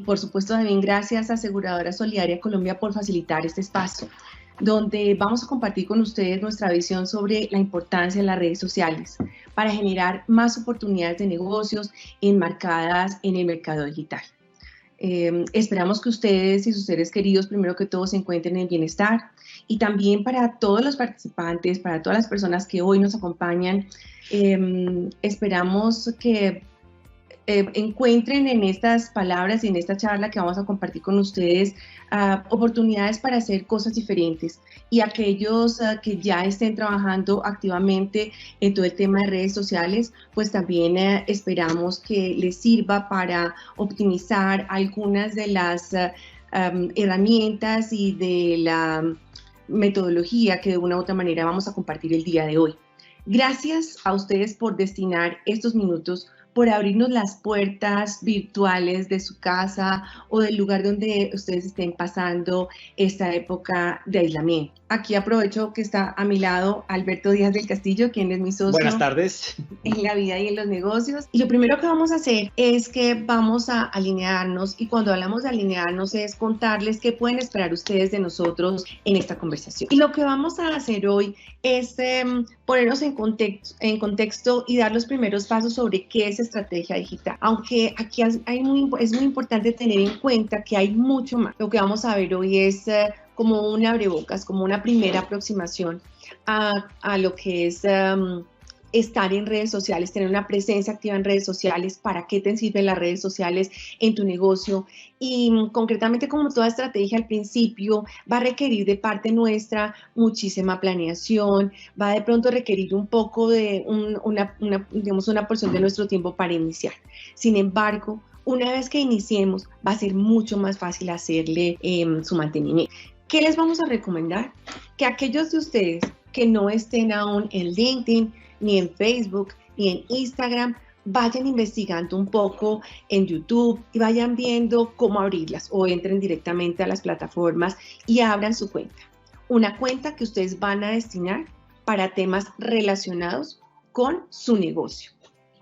Por supuesto, también gracias a Aseguradora Solidaria Colombia por facilitar este espacio, donde vamos a compartir con ustedes nuestra visión sobre la importancia de las redes sociales para generar más oportunidades de negocios enmarcadas en el mercado digital. Esperamos que ustedes y sus seres queridos, primero que todo, se encuentren en bienestar, y también para todos los participantes, para todas las personas que hoy nos acompañan, esperamos que encuentren en estas palabras y en esta charla que vamos a compartir con ustedes oportunidades para hacer cosas diferentes, y aquellos que ya estén trabajando activamente en todo el tema de redes sociales, pues también esperamos que les sirva para optimizar algunas de las herramientas y de la metodología que de una u otra manera vamos a compartir el día de hoy. Gracias a ustedes por destinar estos minutos, por abrirnos las puertas virtuales de su casa o del lugar donde ustedes estén pasando esta época de aislamiento. Aquí aprovecho que está a mi lado Alberto Díaz del Castillo, quien es mi socio. Buenas tardes. En la vida y en los negocios. Y lo primero que vamos a hacer es que vamos a alinearnos, y cuando hablamos de alinearnos es contarles qué pueden esperar ustedes de nosotros en esta conversación. Y lo que vamos a hacer hoy es ponernos en contexto y dar los primeros pasos sobre qué es estrategia digital. Aunque aquí es muy importante tener en cuenta que hay mucho más. Lo que vamos a ver hoy es como un abrebocas, como una primera aproximación a lo que es estar en redes sociales, tener una presencia activa en redes sociales, para qué te sirven las redes sociales en tu negocio. Y concretamente, como toda estrategia al principio, va a requerir de parte nuestra muchísima planeación, va de pronto a requerir un poco de una porción de nuestro tiempo para iniciar. Sin embargo, una vez que iniciemos, va a ser mucho más fácil hacerle su mantenimiento. ¿Qué les vamos a recomendar? Que aquellos de ustedes que no estén aún en LinkedIn, ni en Facebook, ni en Instagram, vayan investigando un poco en YouTube y vayan viendo cómo abrirlas, o entren directamente a las plataformas y abran su cuenta. Una cuenta que ustedes van a destinar para temas relacionados con su negocio.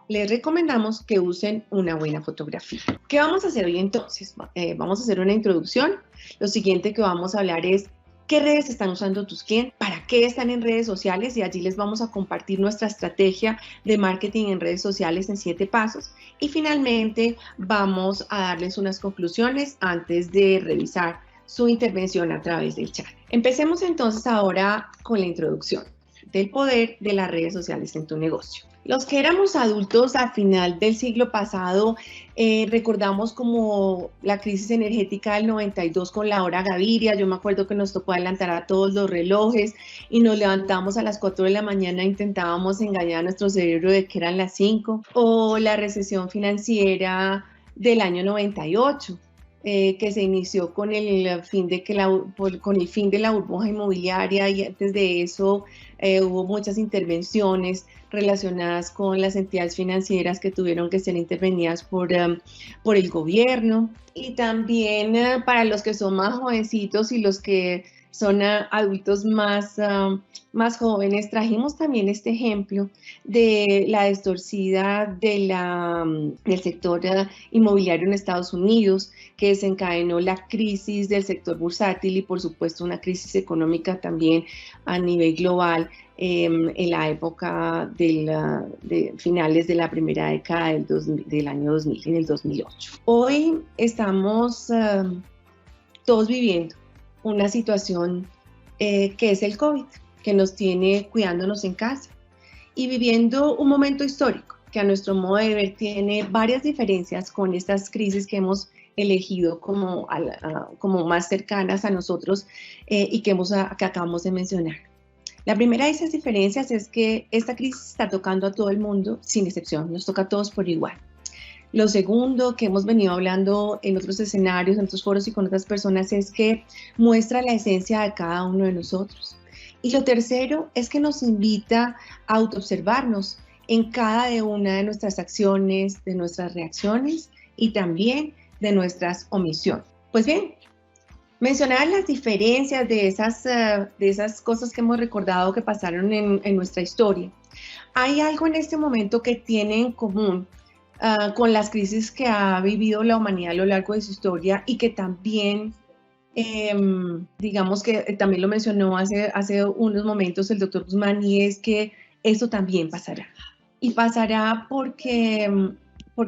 Les recomendamos que usen una buena fotografía. ¿Qué vamos a hacer hoy entonces? Vamos a hacer una introducción. Lo siguiente que vamos a hablar es qué redes están usando tus clientes, para qué están en redes sociales, y allí les vamos a compartir nuestra estrategia de marketing en redes sociales en 7 pasos. Y finalmente vamos a darles unas conclusiones antes de revisar su intervención a través del chat. Empecemos entonces ahora con la introducción del poder de las redes sociales en tu negocio. Los que éramos adultos a final del siglo pasado recordamos como la crisis energética del 92 con la hora Gaviria. Yo me acuerdo que nos tocó adelantar a todos los relojes y nos levantamos a las 4 de la mañana e intentábamos engañar a nuestro cerebro de que eran las 5. O la recesión financiera del año 98. Que se inició con el fin de la burbuja inmobiliaria, y antes de eso hubo muchas intervenciones relacionadas con las entidades financieras que tuvieron que ser intervenidas por el gobierno. Y también para los que son más jovencitos y los que son adultos más jóvenes, trajimos también este ejemplo de la distorsión del sector inmobiliario en Estados Unidos, que desencadenó la crisis del sector bursátil y por supuesto una crisis económica también a nivel global en la época de finales de la primera década del año 2000, en el 2008. Hoy estamos todos viviendo una situación que es el COVID, que nos tiene cuidándonos en casa y viviendo un momento histórico que a nuestro modo de ver tiene varias diferencias con estas crisis que hemos elegido como más cercanas a nosotros y que acabamos de mencionar. La primera de esas diferencias es que esta crisis está tocando a todo el mundo sin excepción, nos toca a todos por igual. Lo segundo que hemos venido hablando en otros escenarios, en otros foros y con otras personas, es que muestra la esencia de cada uno de nosotros. Y lo tercero es que nos invita a autoobservarnos en cada una de nuestras acciones, de nuestras reacciones y también de nuestras omisiones. Pues bien, mencionar las diferencias de esas cosas que hemos recordado que pasaron en nuestra historia. Hay algo en este momento que tiene en común con las crisis que ha vivido la humanidad a lo largo de su historia y que también, digamos que también lo mencionó hace unos momentos el doctor Guzmán, y es que eso también pasará. Y pasará porque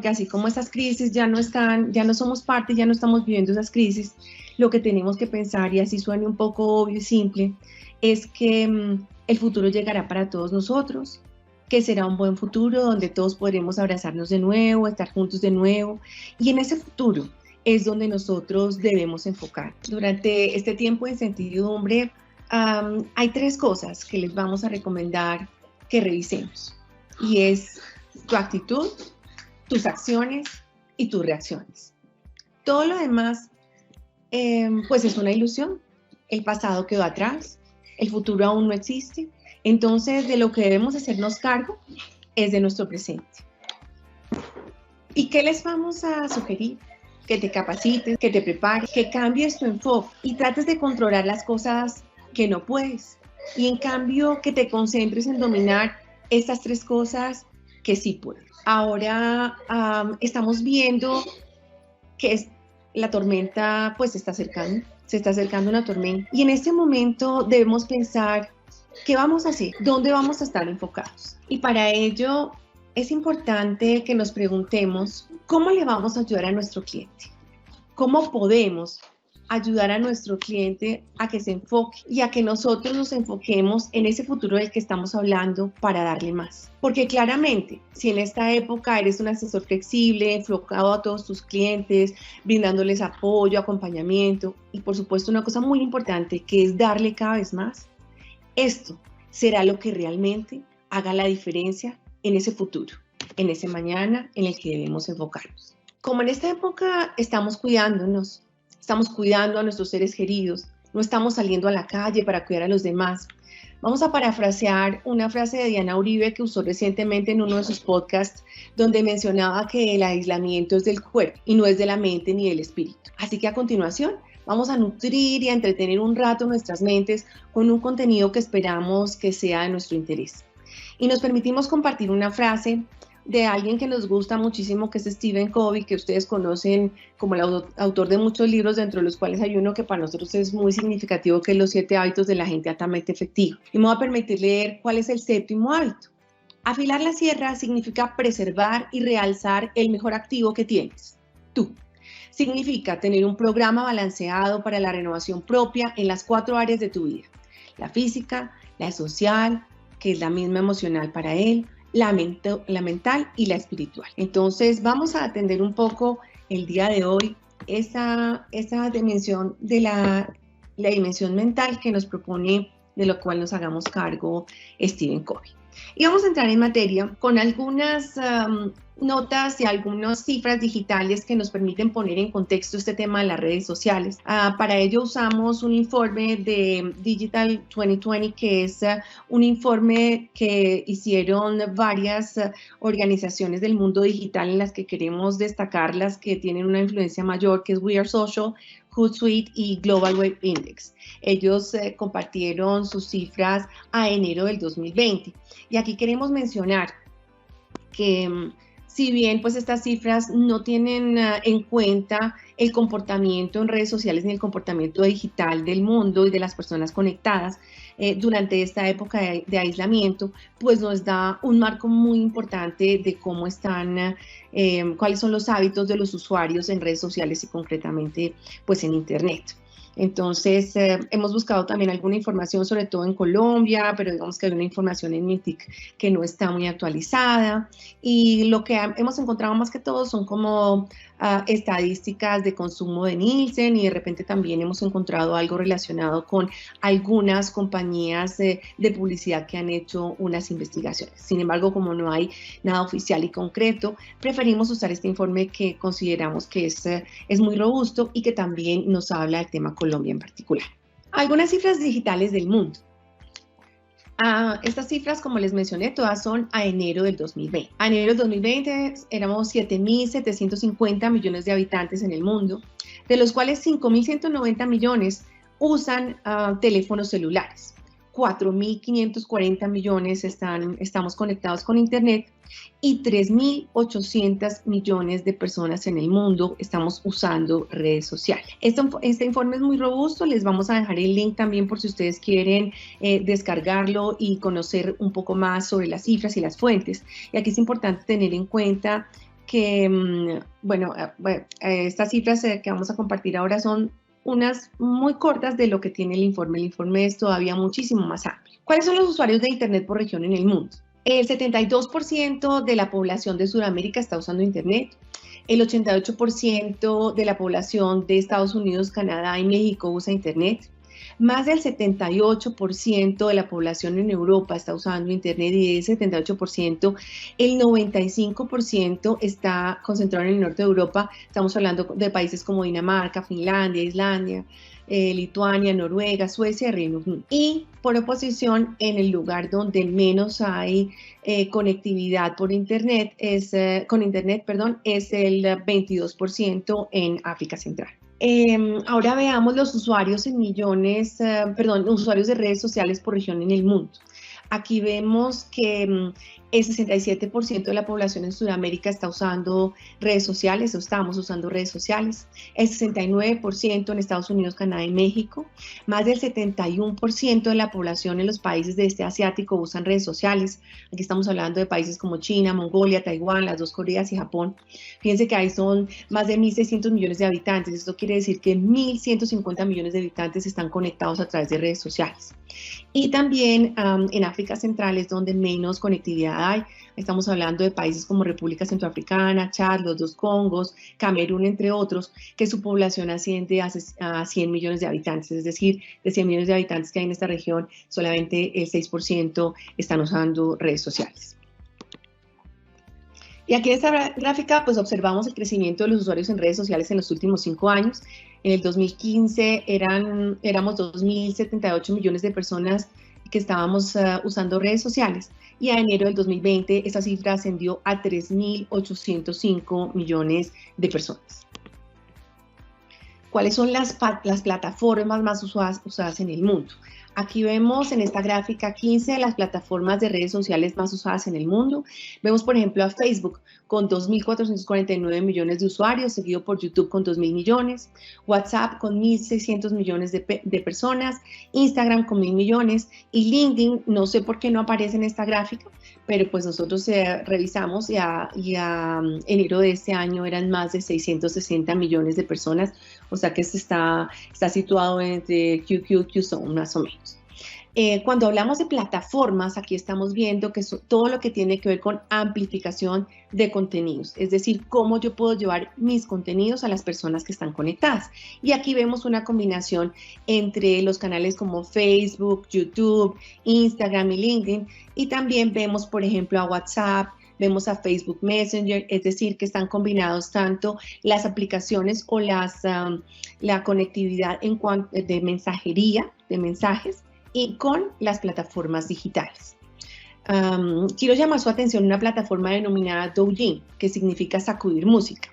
así como esas crisis ya no somos parte, ya no estamos viviendo esas crisis, lo que tenemos que pensar, y así suene un poco obvio y simple, es que el futuro llegará para todos nosotros, que será un buen futuro donde todos podremos abrazarnos de nuevo, estar juntos de nuevo, y en ese futuro es donde nosotros debemos enfocar. Durante este tiempo de incertidumbre, hay 3 cosas que les vamos a recomendar que revisemos, y es tu actitud, tus acciones y tus reacciones. Todo lo demás, pues es una ilusión. El pasado quedó atrás, el futuro aún no existe. Entonces, de lo que debemos hacernos cargo es de nuestro presente. ¿Y qué les vamos a sugerir? Que te capacites, que te prepares, que cambies tu enfoque y trates de controlar las cosas que no puedes. Y en cambio, que te concentres en dominar estas 3 cosas que sí puedes. Ahora estamos viendo que la tormenta pues se está acercando una tormenta. Y en este momento debemos pensar qué vamos a hacer, dónde vamos a estar enfocados. Y para ello es importante que nos preguntemos cómo le vamos a ayudar a nuestro cliente, cómo podemos ayudar a nuestro cliente a que se enfoque y a que nosotros nos enfoquemos en ese futuro del que estamos hablando para darle más. Porque claramente, si en esta época eres un asesor flexible, enfocado a todos tus clientes, brindándoles apoyo, acompañamiento y por supuesto una cosa muy importante que es darle cada vez más, esto será lo que realmente haga la diferencia en ese futuro, en ese mañana en el que debemos enfocarnos. Como en esta época estamos cuidándonos, estamos cuidando a nuestros seres queridos, no estamos saliendo a la calle para cuidar a los demás. Vamos a parafrasear una frase de Diana Uribe que usó recientemente en uno de sus podcasts, donde mencionaba que el aislamiento es del cuerpo y no es de la mente ni del espíritu. Así que a continuación vamos a nutrir y a entretener un rato nuestras mentes con un contenido que esperamos que sea de nuestro interés. Y nos permitimos compartir una frase de alguien que nos gusta muchísimo, que es Stephen Covey, que ustedes conocen como el autor de muchos libros, dentro de los cuales hay uno que para nosotros es muy significativo, que es Los 7 hábitos de la gente altamente efectiva. Y me voy a permitir leer cuál es el 7º hábito. Afilar la sierra significa preservar y realzar el mejor activo que tienes, tú. Significa tener un programa balanceado para la renovación propia en las 4 áreas de tu vida: la física, la social, que es la misma emocional para él, la mental y la espiritual. Entonces vamos a atender un poco el día de hoy esa dimensión de la dimensión mental que nos propone, de lo cual nos hagamos cargo Stephen Covey. Y vamos a entrar en materia con algunas notas y algunas cifras digitales que nos permiten poner en contexto este tema de las redes sociales. Para ello usamos un informe de Digital 2020, que es un informe que hicieron varias organizaciones del mundo digital, en las que queremos destacar las que tienen una influencia mayor, que es We Are Social, Hootsuite y Global Web Index. Ellos compartieron sus cifras a enero del 2020. Y aquí queremos mencionar que si bien pues estas cifras no tienen en cuenta el comportamiento en redes sociales ni el comportamiento digital del mundo y de las personas conectadas durante esta época de aislamiento, pues nos da un marco muy importante de cómo están, cuáles son los hábitos de los usuarios en redes sociales y concretamente pues en Internet. Entonces, hemos buscado también alguna información, sobre todo en Colombia, pero digamos que hay una información en MITIC que no está muy actualizada. Y lo que hemos encontrado más que todo son como estadísticas de consumo de Nielsen, y de repente también hemos encontrado algo relacionado con algunas compañías de publicidad que han hecho unas investigaciones. Sin embargo, como no hay nada oficial y concreto, preferimos usar este informe que consideramos que es muy robusto y que también nos habla del tema Colombia en particular. Algunas cifras digitales del mundo. Estas cifras, como les mencioné, todas son a enero del 2020. A enero del 2020 éramos 7.750 millones de habitantes en el mundo, de los cuales 5.190 millones usan teléfonos celulares. 4.540 millones estamos conectados con Internet y 3.800 millones de personas en el mundo estamos usando redes sociales. Este informe es muy robusto, les vamos a dejar el link también por si ustedes quieren descargarlo y conocer un poco más sobre las cifras y las fuentes. Y aquí es importante tener en cuenta que, estas cifras que vamos a compartir ahora son unas muy cortas de lo que tiene el informe. El informe es todavía muchísimo más amplio. ¿Cuáles son los usuarios de Internet por región en el mundo? El 72% de la población de Sudamérica está usando Internet. El 88% de la población de Estados Unidos, Canadá y México usa Internet. Más del 78% de la población en Europa está usando Internet y de ese 78%, el 95% está concentrado en el norte de Europa. Estamos hablando de países como Dinamarca, Finlandia, Islandia, Lituania, Noruega, Suecia, Reino Unido. Y por oposición, en el lugar donde menos hay conectividad por Internet, es el 22% en África Central. Ahora veamos los usuarios en millones, usuarios de redes sociales por región en el mundo. Aquí vemos que el 67% de la población en Sudamérica está usando redes sociales, o estamos usando redes sociales. El 69% en Estados Unidos, Canadá y México. Más del 71% de la población en los países de este asiático usan redes sociales. Aquí estamos hablando de países como China, Mongolia, Taiwán, las dos Coreas y Japón. Fíjense que ahí son más de 1.600 millones de habitantes. Esto quiere decir que 1.150 millones de habitantes están conectados a través de redes sociales. Y también en África Central es donde menos conectividad hay. Estamos hablando de países como República Centroafricana, Chad, los dos Congos, Camerún, entre otros, que su población asciende a 100 millones de habitantes. Es decir, de 100 millones de habitantes que hay en esta región, solamente el 6% están usando redes sociales. Y aquí en esta gráfica pues observamos el crecimiento de los usuarios en redes sociales en los últimos 5 años. En el 2015 éramos 2.078 millones de personas que estábamos usando redes sociales y a enero del 2020 esa cifra ascendió a 3.805 millones de personas. ¿Cuáles son las plataformas más usadas en el mundo? Aquí vemos en esta gráfica 15 de las plataformas de redes sociales más usadas en el mundo. Vemos, por ejemplo, a Facebook con 2.449 millones de usuarios, seguido por YouTube con 2.000 millones, WhatsApp con 1.600 millones de personas, Instagram con 1.000 millones y LinkedIn, no sé por qué no aparece en esta gráfica, pero pues nosotros revisamos y a enero de este año eran más de 660 millones de personas, o sea que está situado entre QZone más o menos. Cuando hablamos de plataformas, aquí estamos viendo que todo lo que tiene que ver con amplificación de contenidos, es decir, cómo yo puedo llevar mis contenidos a las personas que están conectadas. Y aquí vemos una combinación entre los canales como Facebook, YouTube, Instagram y LinkedIn, y también vemos, por ejemplo, a WhatsApp, vemos a Facebook Messenger, es decir, que están combinados tanto las aplicaciones o la conectividad en cuanto de mensajería, de mensajes, y con las plataformas digitales. Quiero llamar su atención una plataforma denominada Douyin, que significa sacudir música.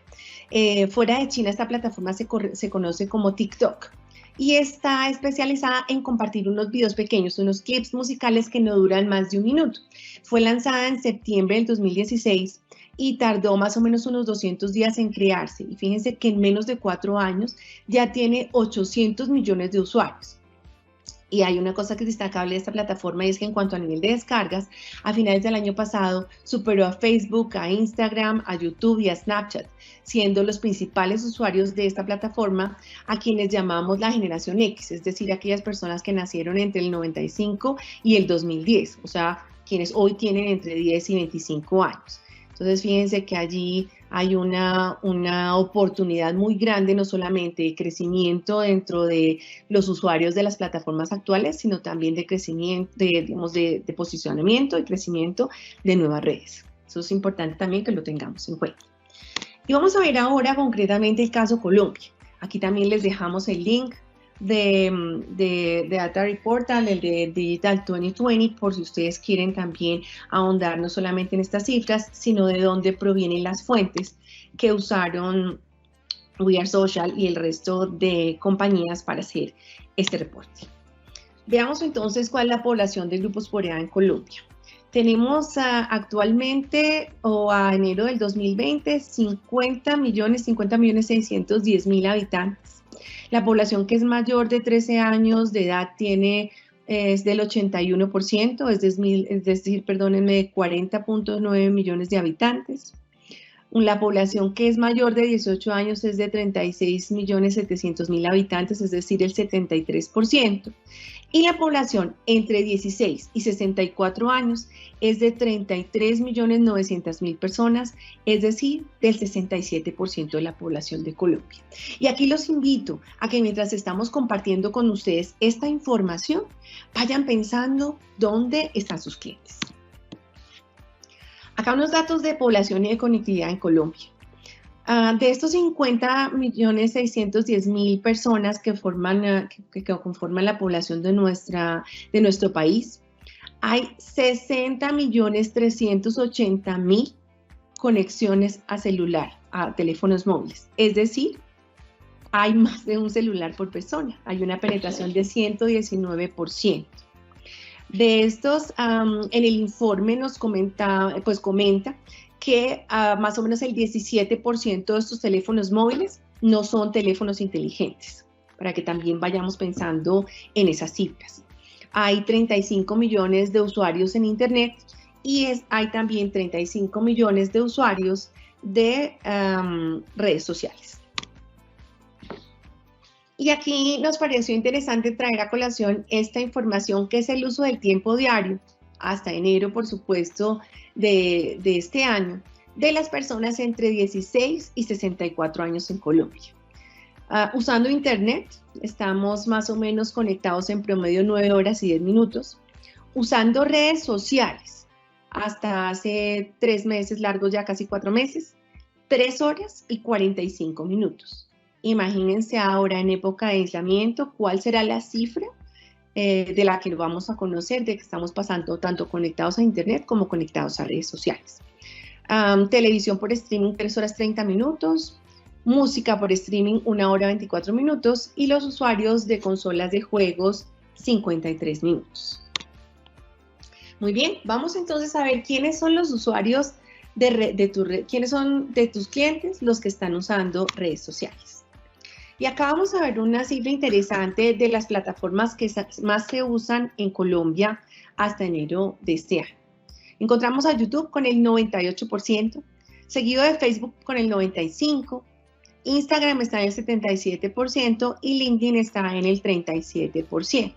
Fuera de China, esta plataforma se conoce como TikTok y está especializada en compartir unos videos pequeños, unos clips musicales que no duran más de 1 minuto. Fue lanzada en septiembre del 2016 y tardó más o menos unos 200 días en crearse. Y fíjense que en menos de 4 años ya tiene 800 millones de usuarios. Y hay una cosa que es destacable de esta plataforma y es que en cuanto a nivel de descargas, a finales del año pasado superó a Facebook, a Instagram, a YouTube y a Snapchat, siendo los principales usuarios de esta plataforma a quienes llamamos la generación X, es decir, aquellas personas que nacieron entre el 95 y el 2010, o sea, quienes hoy tienen entre 10 y 25 años. Entonces, fíjense que allí hay una oportunidad muy grande, no solamente de crecimiento dentro de los usuarios de las plataformas actuales, sino también de crecimiento, de posicionamiento y crecimiento de nuevas redes. Eso es importante también que lo tengamos en cuenta. Y vamos a ver ahora concretamente el caso Colombia. Aquí también les dejamos el link de Data Reportal, el de Digital 2020, por si ustedes quieren también ahondar no solamente en estas cifras, sino de dónde provienen las fuentes que usaron We Are Social y el resto de compañías para hacer este reporte. Veamos entonces cuál es la población de grupos por edad en Colombia. Tenemos actualmente, o a enero del 2020, 50.610.000 habitantes. La población que es mayor de 13 años de edad es del 81%, es decir, perdónenme, 40.9 millones de habitantes. La población que es mayor de 18 años es de 36.700.000 habitantes, es decir, el 73%. Y la población entre 16 y 64 años es de 33.900.000 personas, es decir, del 67% de la población de Colombia. Y aquí los invito a que mientras estamos compartiendo con ustedes esta información, vayan pensando dónde están sus clientes. Acá unos datos de población y de conectividad en Colombia. De estos 50.610.000 personas que conforman la población de nuestro país, hay 60.380.000 conexiones a celular, a teléfonos móviles. Es decir, hay más de un celular por persona. Hay una penetración de 119%. De estos, en el informe nos comenta que más o menos el 17% de estos teléfonos móviles no son teléfonos inteligentes, para que también vayamos pensando en esas cifras. Hay 35 millones de usuarios en Internet y hay también 35 millones de usuarios de redes sociales. Y aquí nos pareció interesante traer a colación esta información, que es el uso del tiempo diario, hasta enero, por supuesto, de este año, de las personas entre 16 y 64 años en Colombia. Usando Internet, estamos más o menos conectados en promedio 9 horas y 10 minutos. Usando redes sociales, hasta hace 3 meses largos, ya casi 4 meses, 3 horas y 45 minutos. Imagínense ahora en época de aislamiento, ¿cuál será la cifra de la que vamos a conocer, de que estamos pasando tanto conectados a Internet como conectados a redes sociales? Televisión por streaming, 3 horas 30 minutos, música por streaming, 1 hora 24 minutos, y los usuarios de consolas de juegos, 53 minutos. Muy bien, vamos entonces a ver quiénes son los usuarios quiénes son de tus clientes los que están usando redes sociales. Y acá vamos a ver una cifra interesante de las plataformas que más se usan en Colombia hasta enero de este año. Encontramos a YouTube con el 98%, seguido de Facebook con el 95%, Instagram está en el 77% y LinkedIn está en el 37%.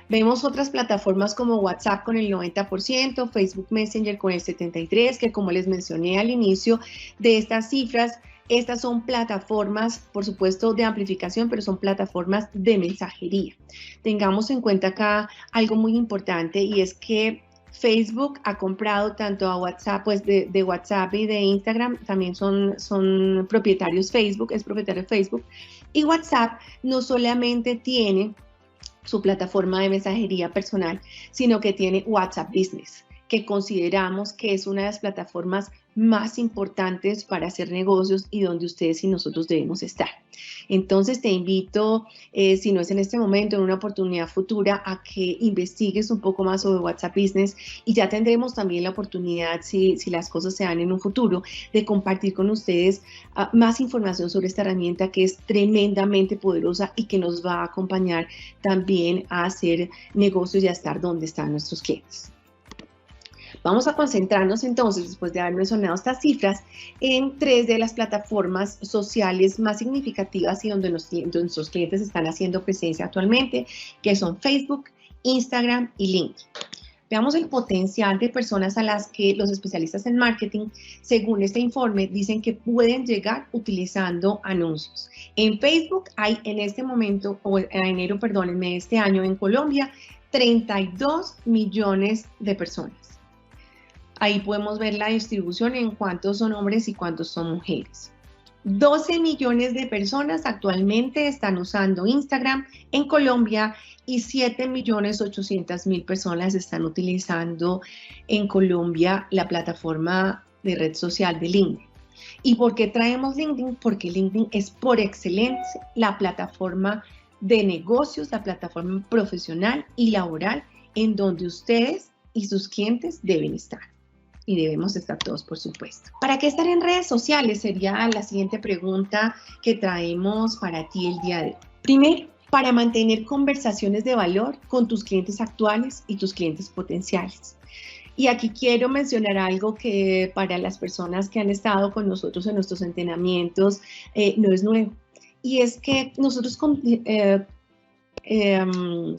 Vemos otras plataformas como WhatsApp con el 90%, Facebook Messenger con el 73%, que como les mencioné al inicio de estas cifras, estas son plataformas, por supuesto, de amplificación, pero son plataformas de mensajería. Tengamos en cuenta acá algo muy importante, y es que Facebook ha comprado tanto a WhatsApp, pues de WhatsApp y de Instagram, también son propietarios Facebook, es propietario de Facebook, y WhatsApp no solamente tiene su plataforma de mensajería personal, sino que tiene WhatsApp Business, que consideramos que es una de las plataformas más importantes para hacer negocios y donde ustedes y nosotros debemos estar. Entonces te invito, si no es en este momento, en una oportunidad futura, a que investigues un poco más sobre WhatsApp Business, y ya tendremos también la oportunidad, si las cosas se dan en un futuro, de compartir con ustedes más información sobre esta herramienta que es tremendamente poderosa y que nos va a acompañar también a hacer negocios y a estar donde están nuestros clientes. Vamos a concentrarnos entonces, después de haber mencionado estas cifras, en 3 de las plataformas sociales más significativas y donde nuestros clientes están haciendo presencia actualmente, que son Facebook, Instagram y LinkedIn. Veamos el potencial de personas a las que los especialistas en marketing, según este informe, dicen que pueden llegar utilizando anuncios. En Facebook hay en este momento, o en enero, perdónenme, de este año en Colombia, 32 millones de personas. Ahí podemos ver la distribución en cuántos son hombres y cuántos son mujeres. 12 millones de personas actualmente están usando Instagram en Colombia y 7.800.000 personas están utilizando en Colombia la plataforma de red social de LinkedIn. ¿Y por qué traemos LinkedIn? Porque LinkedIn es por excelencia la plataforma de negocios, la plataforma profesional y laboral en donde ustedes y sus clientes deben estar. Y debemos estar todos, por supuesto. ¿Para qué estar en redes sociales? Sería la siguiente pregunta que traemos para ti el día de hoy. Primero, para mantener conversaciones de valor con tus clientes actuales y tus clientes potenciales. Y aquí quiero mencionar algo que para las personas que han estado con nosotros en nuestros entrenamientos no es nuevo. Y es que nosotros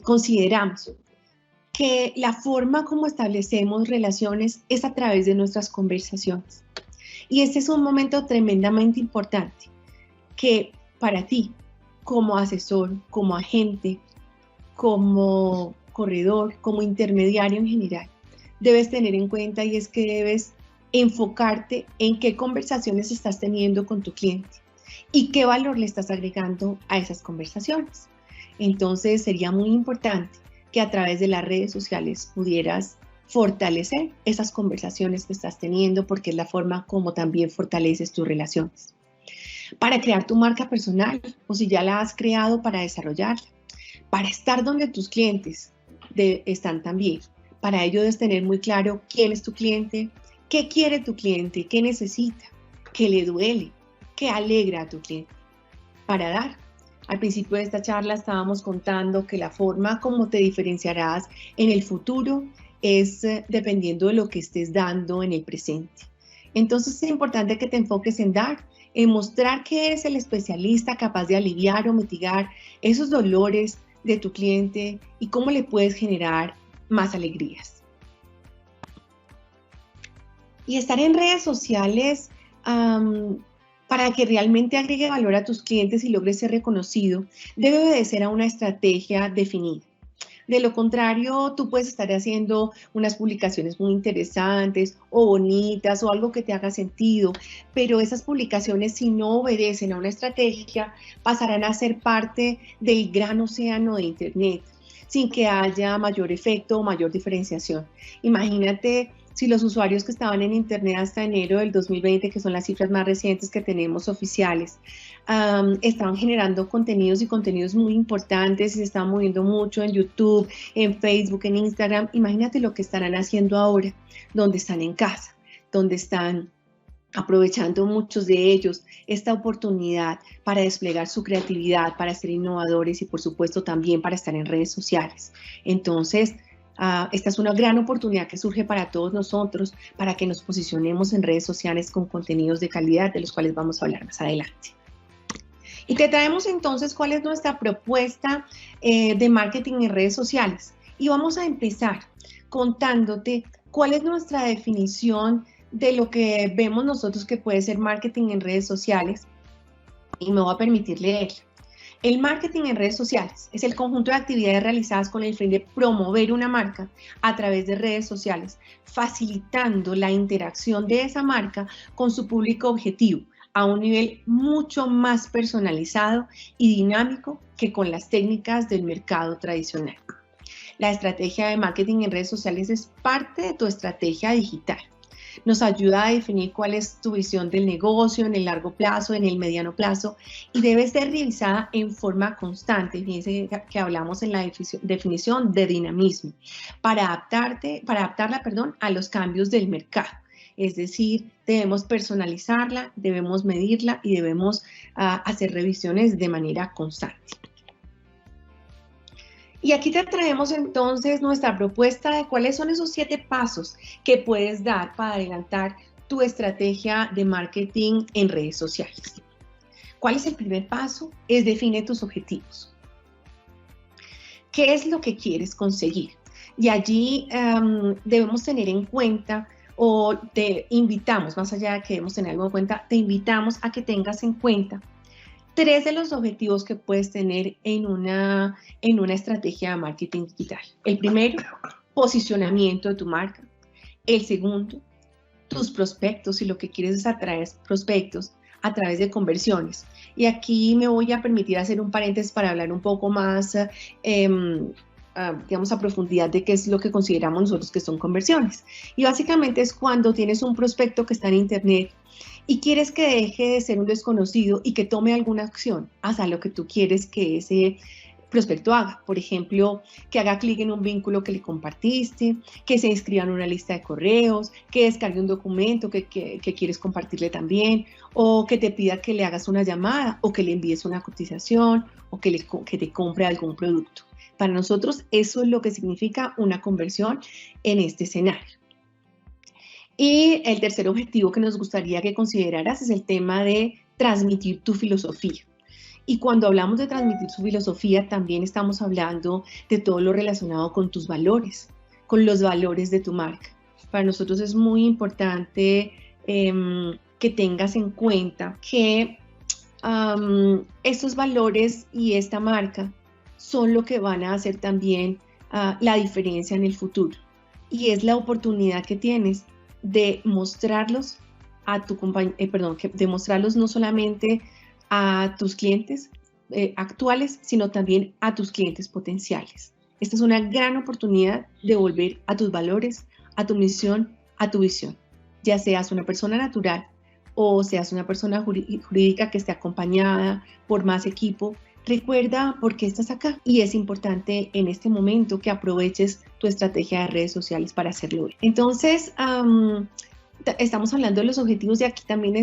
consideramos que la forma como establecemos relaciones es a través de nuestras conversaciones. Y este es un momento tremendamente importante que para ti, como asesor, como agente, como corredor, como intermediario en general, debes tener en cuenta, y es que debes enfocarte en qué conversaciones estás teniendo con tu cliente y qué valor le estás agregando a esas conversaciones. Entonces sería muy importante que a través de las redes sociales pudieras fortalecer esas conversaciones que estás teniendo, porque es la forma como también fortaleces tus relaciones. Para crear tu marca personal, o si ya la has creado, para desarrollarla, para estar donde tus clientes están también. Para ello debes tener muy claro quién es tu cliente, qué quiere tu cliente, qué necesita, qué le duele, qué alegra a tu cliente. Para dar. Al principio de esta charla estábamos contando que la forma como te diferenciarás en el futuro es dependiendo de lo que estés dando en el presente. Entonces es importante que te enfoques en dar, en mostrar que eres el especialista capaz de aliviar o mitigar esos dolores de tu cliente y cómo le puedes generar más alegrías. Y estar en redes sociales para que realmente agregue valor a tus clientes y logres ser reconocido, debe obedecer a una estrategia definida. De lo contrario, tú puedes estar haciendo unas publicaciones muy interesantes o bonitas o algo que te haga sentido, pero esas publicaciones, si no obedecen a una estrategia, pasarán a ser parte del gran océano de Internet, sin que haya mayor efecto o mayor diferenciación. Imagínate si los usuarios que estaban en Internet hasta enero del 2020, que son las cifras más recientes que tenemos oficiales, estaban generando contenidos muy importantes y se estaban moviendo mucho en YouTube, en Facebook, en Instagram. Imagínate lo que estarán haciendo ahora, donde están en casa, donde están aprovechando muchos de ellos esta oportunidad para desplegar su creatividad, para ser innovadores y por supuesto también para estar en redes sociales. Entonces, esta es una gran oportunidad que surge para todos nosotros para que nos posicionemos en redes sociales con contenidos de calidad de los cuales vamos a hablar más adelante. Y te traemos entonces cuál es nuestra propuesta de marketing en redes sociales. Y vamos a empezar contándote cuál es nuestra definición de lo que vemos nosotros que puede ser marketing en redes sociales. Y me voy a permitir leerla. El marketing en redes sociales es el conjunto de actividades realizadas con el fin de promover una marca a través de redes sociales, facilitando la interacción de esa marca con su público objetivo a un nivel mucho más personalizado y dinámico que con las técnicas del mercado tradicional. La estrategia de marketing en redes sociales es parte de tu estrategia digital. Nos ayuda a definir cuál es tu visión del negocio en el largo plazo, en el mediano plazo, y debe ser revisada en forma constante. Fíjense que hablamos en la definición de dinamismo, para adaptarla a los cambios del mercado. Es decir, debemos personalizarla, debemos medirla y debemos hacer revisiones de manera constante. Y aquí te traemos entonces nuestra propuesta de cuáles son esos 7 pasos que puedes dar para adelantar tu estrategia de marketing en redes sociales. ¿Cuál es el primer paso? Es define tus objetivos. ¿Qué es lo que quieres conseguir? Y allí debemos tener en cuenta, o te invitamos, más allá de que debemos tener algo en cuenta, te invitamos a que tengas en cuenta 3 de los objetivos que puedes tener en una estrategia de marketing digital. El primero, posicionamiento de tu marca. El segundo, tus prospectos, y lo que quieres es atraer prospectos a través de conversiones. Y aquí me voy a permitir hacer un paréntesis para hablar un poco más, digamos, a profundidad de qué es lo que consideramos nosotros que son conversiones. Y básicamente es cuando tienes un prospecto que está en Internet y quieres que deje de ser un desconocido y que tome alguna acción hacia lo que tú quieres que ese prospecto haga. Por ejemplo, que haga clic en un vínculo que le compartiste, que se inscriba en una lista de correos, que descargue un documento que quieres compartirle también, o que te pida que le hagas una llamada, o que le envíes una cotización, o que te compre algún producto. Para nosotros eso es lo que significa una conversión en este escenario. Y el tercer objetivo que nos gustaría que consideraras es el tema de transmitir tu filosofía. Y cuando hablamos de transmitir su filosofía, también estamos hablando de todo lo relacionado con tus valores, con los valores de tu marca. Para nosotros es muy importante que tengas en cuenta que estos valores y esta marca son lo que van a hacer también la diferencia en el futuro. Y es la oportunidad que tienes de mostrarlos a tu de mostrarlos no solamente a tus clientes actuales, sino también a tus clientes potenciales. Esta es una gran oportunidad de volver a tus valores, a tu misión, a tu visión. Ya seas una persona natural o seas una persona jurídica que esté acompañada por más equipo, recuerda por qué estás acá y es importante en este momento que aproveches tu estrategia de redes sociales para hacerlo. Entonces, estamos hablando de los objetivos y aquí también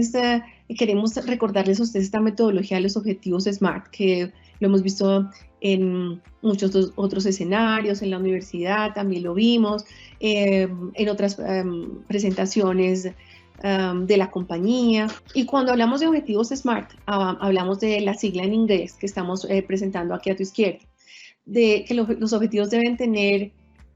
queremos recordarles a ustedes esta metodología de los objetivos SMART, que lo hemos visto en muchos otros escenarios, en la universidad también lo vimos, en otras presentaciones de la compañía. Y cuando hablamos de objetivos SMART, hablamos de la sigla en inglés que estamos presentando aquí a tu izquierda, de que los objetivos deben tener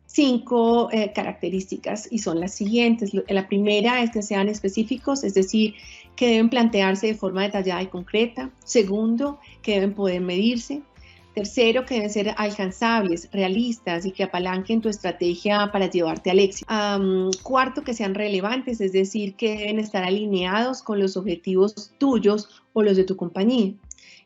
5 características y son las siguientes. La primera es que sean específicos, es decir, que deben plantearse de forma detallada y concreta. Segundo, que deben poder medirse. Tercero, que deben ser alcanzables, realistas y que apalanquen tu estrategia para llevarte al éxito. Cuarto, que sean relevantes, es decir, que deben estar alineados con los objetivos tuyos o los de tu compañía.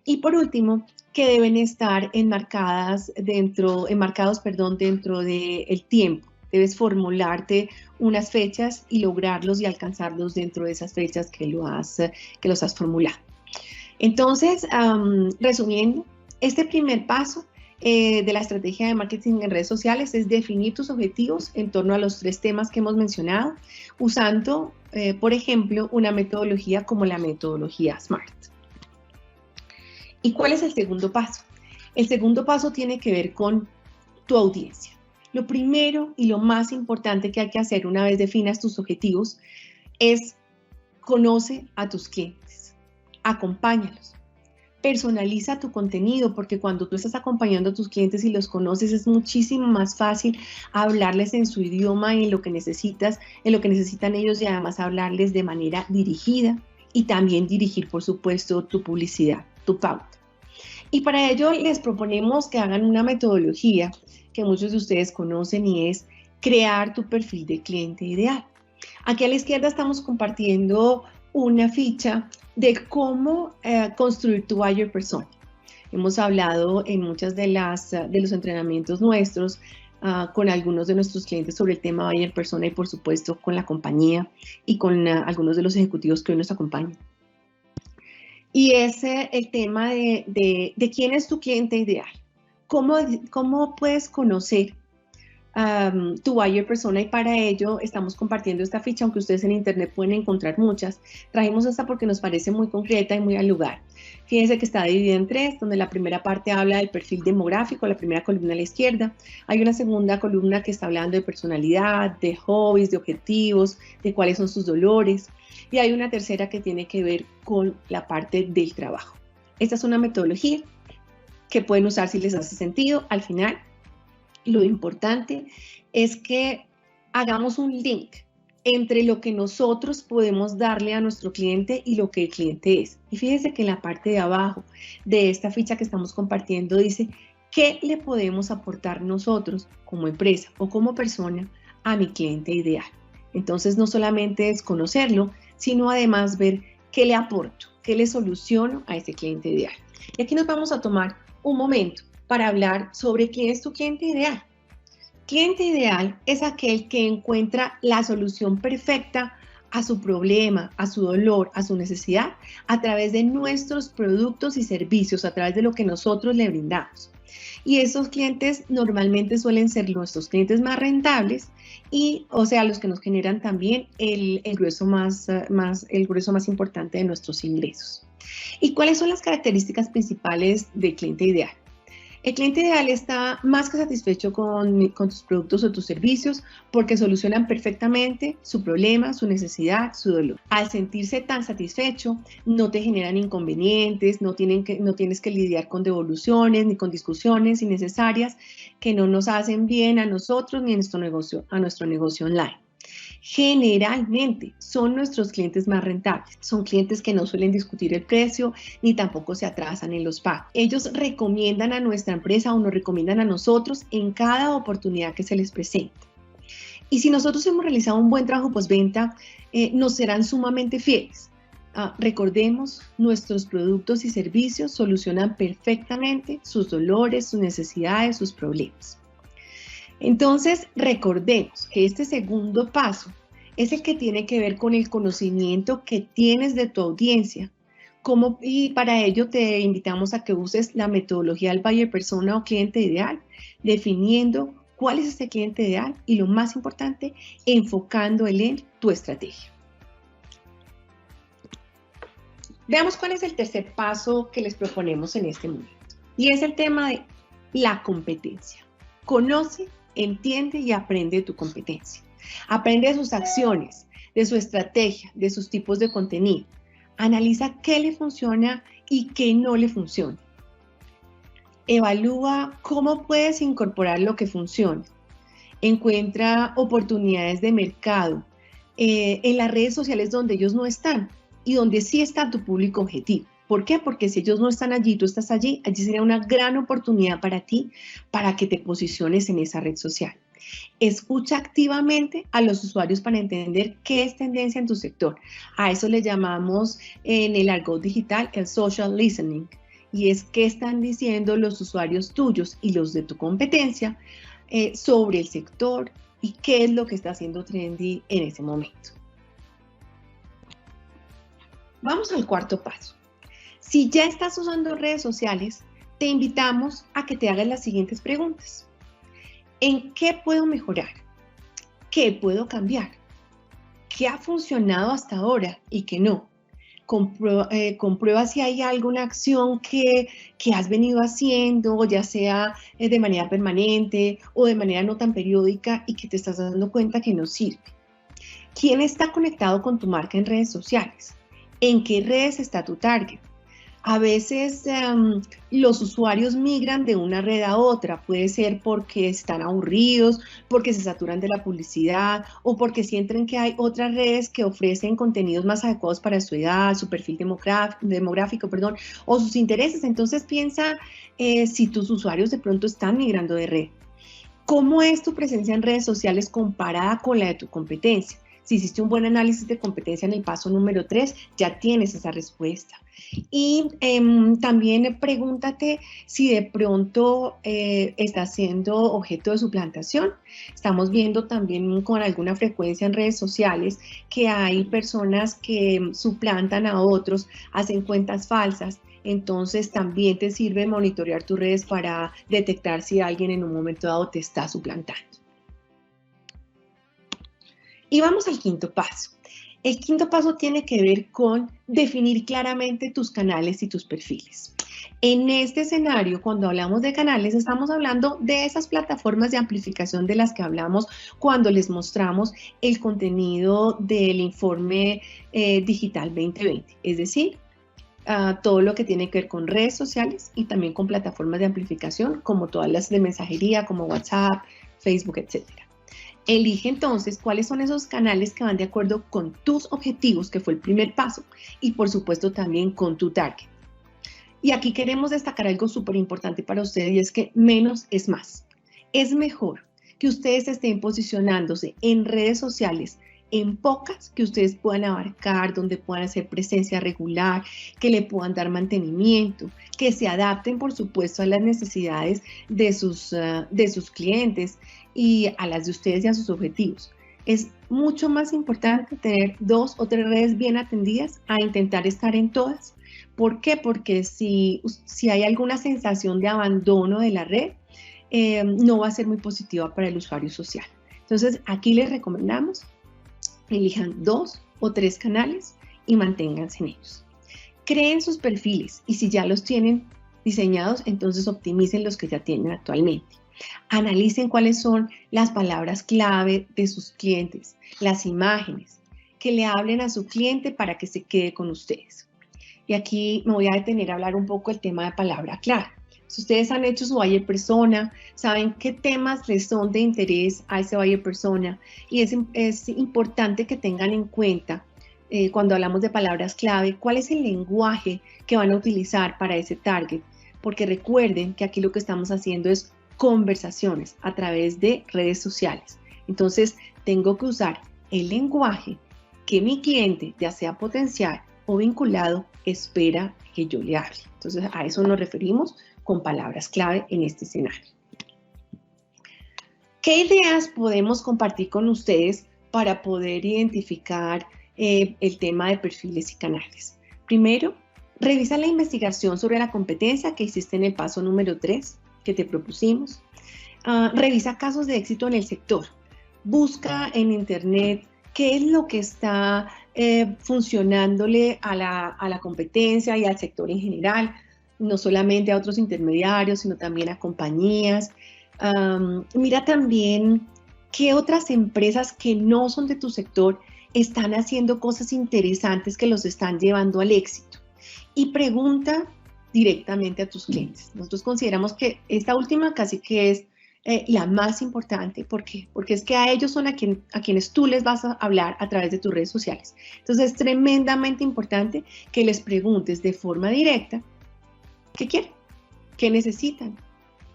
Y por último, que deben estar enmarcados dentro del tiempo. Debes formularte unas fechas y lograrlos y alcanzarlos dentro de esas fechas que los has formulado. Entonces, resumiendo, este primer paso de la estrategia de marketing en redes sociales es definir tus objetivos en torno a los 3 temas que hemos mencionado, usando, por ejemplo, una metodología como la metodología SMART. ¿Y cuál es el segundo paso? El segundo paso tiene que ver con tu audiencia. Lo primero y lo más importante que hay que hacer una vez definas tus objetivos es conoce a tus clientes, acompáñalos. Personaliza tu contenido porque cuando tú estás acompañando a tus clientes y los conoces es muchísimo más fácil hablarles en su idioma y en lo que necesitan ellos y además hablarles de manera dirigida y también dirigir, por supuesto, tu publicidad, tu pauta. Y para ello les proponemos que hagan una metodología que muchos de ustedes conocen y es crear tu perfil de cliente ideal. Aquí a la izquierda estamos compartiendo una ficha de cómo construir tu buyer persona. Hemos hablado en muchas de los entrenamientos nuestros con algunos de nuestros clientes sobre el tema buyer persona y por supuesto con la compañía y con algunos de los ejecutivos que hoy nos acompañan. Y es el tema de quién es tu cliente ideal. ¿Cómo puedes conocer tu buyer persona? Y para ello estamos compartiendo esta ficha, aunque ustedes en internet pueden encontrar muchas. Trajimos esta porque nos parece muy concreta y muy al lugar. Fíjense que está dividida en 3, donde la primera parte habla del perfil demográfico, la primera columna a la izquierda. Hay una segunda columna que está hablando de personalidad, de hobbies, de objetivos, de cuáles son sus dolores. Y hay una tercera que tiene que ver con la parte del trabajo. Esta es una metodología que pueden usar si les hace sentido. Al final, lo importante es que hagamos un link entre lo que nosotros podemos darle a nuestro cliente y lo que el cliente es. Y fíjense que en la parte de abajo de esta ficha que estamos compartiendo dice qué le podemos aportar nosotros como empresa o como persona a mi cliente ideal. Entonces no solamente es conocerlo, sino además ver qué le aporto, qué le soluciono a ese cliente ideal. Y aquí nos vamos a tomar un momento para hablar sobre quién es tu cliente ideal. Cliente ideal es aquel que encuentra la solución perfecta a su problema, a su dolor, a su necesidad, a través de nuestros productos y servicios, a través de lo que nosotros le brindamos. Y esos clientes normalmente suelen ser nuestros clientes más rentables y, o sea, los que nos generan también el grueso el grueso más importante de nuestros ingresos. ¿Y cuáles son las características principales del cliente ideal? El cliente ideal está más que satisfecho con tus productos o tus servicios porque solucionan perfectamente su problema, su necesidad, su dolor. Al sentirse tan satisfecho, no te generan inconvenientes, no tienes que lidiar con devoluciones ni con discusiones innecesarias que no nos hacen bien a nosotros ni a nuestro negocio online. Generalmente son nuestros clientes más rentables, son clientes que no suelen discutir el precio ni tampoco se atrasan en los pagos. Ellos recomiendan a nuestra empresa o nos recomiendan a nosotros en cada oportunidad que se les presente. Y si nosotros hemos realizado un buen trabajo postventa, nos serán sumamente fieles. Recordemos, nuestros productos y servicios solucionan perfectamente sus dolores, sus necesidades, sus problemas. Entonces, recordemos que este segundo paso es el que tiene que ver con el conocimiento que tienes de tu audiencia. Y para ello te invitamos a que uses la metodología del buyer persona o cliente ideal, definiendo cuál es ese cliente ideal y lo más importante, enfocándolo en tu estrategia. Veamos cuál es el tercer paso que les proponemos en este momento. Y es el tema de la competencia. Conoce, entiende y aprende de tu competencia. Aprende de sus acciones, de su estrategia, de sus tipos de contenido. Analiza qué le funciona y qué no le funciona. Evalúa cómo puedes incorporar lo que funciona. Encuentra oportunidades de mercado en las redes sociales donde ellos no están y donde sí está tu público objetivo. ¿Por qué? Porque si ellos no están allí, tú estás allí, allí sería una gran oportunidad para ti, para que te posiciones en esa red social. Escucha activamente a los usuarios para entender qué es tendencia en tu sector. A eso le llamamos en el argot digital el social listening. Y es qué están diciendo los usuarios tuyos y los de tu competencia sobre el sector y qué es lo que está haciendo trendy en ese momento. Vamos al cuarto paso. Si ya estás usando redes sociales, te invitamos a que te hagas las siguientes preguntas. ¿En qué puedo mejorar? ¿Qué puedo cambiar? ¿Qué ha funcionado hasta ahora y qué no? Comprueba si hay alguna acción que has venido haciendo, ya sea de manera permanente o de manera no tan periódica y que te estás dando cuenta que no sirve. ¿Quién está conectado con tu marca en redes sociales? ¿En qué redes está tu target? A veces los usuarios migran de una red a otra, puede ser porque están aburridos, porque se saturan de la publicidad o porque sienten que hay otras redes que ofrecen contenidos más adecuados para su edad, su perfil demográfico, o sus intereses. Entonces piensa si tus usuarios de pronto están migrando de red. ¿Cómo es tu presencia en redes sociales comparada con la de tu competencia? Si hiciste un buen análisis de competencia en el paso número 3, ya tienes esa respuesta. Y también pregúntate si de pronto está siendo objeto de suplantación. Estamos viendo también con alguna frecuencia en redes sociales que hay personas que suplantan a otros, hacen cuentas falsas. Entonces también te sirve monitorear tus redes para detectar si alguien en un momento dado te está suplantando. Y vamos al quinto paso. El quinto paso tiene que ver con definir claramente tus canales y tus perfiles. En este escenario, cuando hablamos de canales, estamos hablando de esas plataformas de amplificación de las que hablamos cuando les mostramos el contenido del informe digital 2020. Es decir, todo lo que tiene que ver con redes sociales y también con plataformas de amplificación, como todas las de mensajería, como WhatsApp, Facebook, etcétera. Elige entonces cuáles son esos canales que van de acuerdo con tus objetivos, que fue el primer paso, y por supuesto también con tu target. Y aquí queremos destacar algo súper importante para ustedes y es que menos es más. Es mejor que ustedes estén posicionándose en redes sociales en pocas que ustedes puedan abarcar, donde puedan hacer presencia regular, que le puedan dar mantenimiento, que se adapten por supuesto a las necesidades de sus clientes y a las de ustedes y a sus objetivos. Es mucho más importante tener 2 o 3 redes bien atendidas a intentar estar en todas, ¿Por qué? Porque si hay alguna sensación de abandono de la red, no va a ser muy positiva para el usuario social. Entonces, aquí les recomendamos elijan 2 o 3 canales y manténganse en ellos. Creen sus perfiles y si ya los tienen diseñados, entonces optimicen los que ya tienen actualmente. Analicen cuáles son las palabras clave de sus clientes, las imágenes, que le hablen a su cliente para que se quede con ustedes. Y aquí me voy a detener a hablar un poco del tema de palabra clave. Si ustedes han hecho su buyer persona, saben qué temas les son de interés a ese buyer persona y es importante que tengan en cuenta cuando hablamos de palabras clave, cuál es el lenguaje que van a utilizar para ese target, porque recuerden que aquí lo que estamos haciendo es conversaciones a través de redes sociales. Entonces, tengo que usar el lenguaje que mi cliente, ya sea potencial o vinculado, espera que yo le hable. Entonces, a eso nos referimos con palabras clave en este escenario. ¿Qué ideas podemos compartir con ustedes para poder identificar el tema de perfiles y canales? Primero, revisa la investigación sobre la competencia que hiciste en el paso número 3 que te propusimos. Revisa casos de éxito en el sector. Busca en internet qué es lo que está funcionándole a la competencia y al sector en general, no solamente a otros intermediarios, sino también a compañías. Mira también qué otras empresas que no son de tu sector están haciendo cosas interesantes que los están llevando al éxito. Y pregunta directamente a tus clientes. Nosotros consideramos que esta última casi que es la más importante. ¿Por qué? Porque es que a ellos son a quienes tú les vas a hablar a través de tus redes sociales. Entonces es tremendamente importante que les preguntes de forma directa qué quieren, qué necesitan,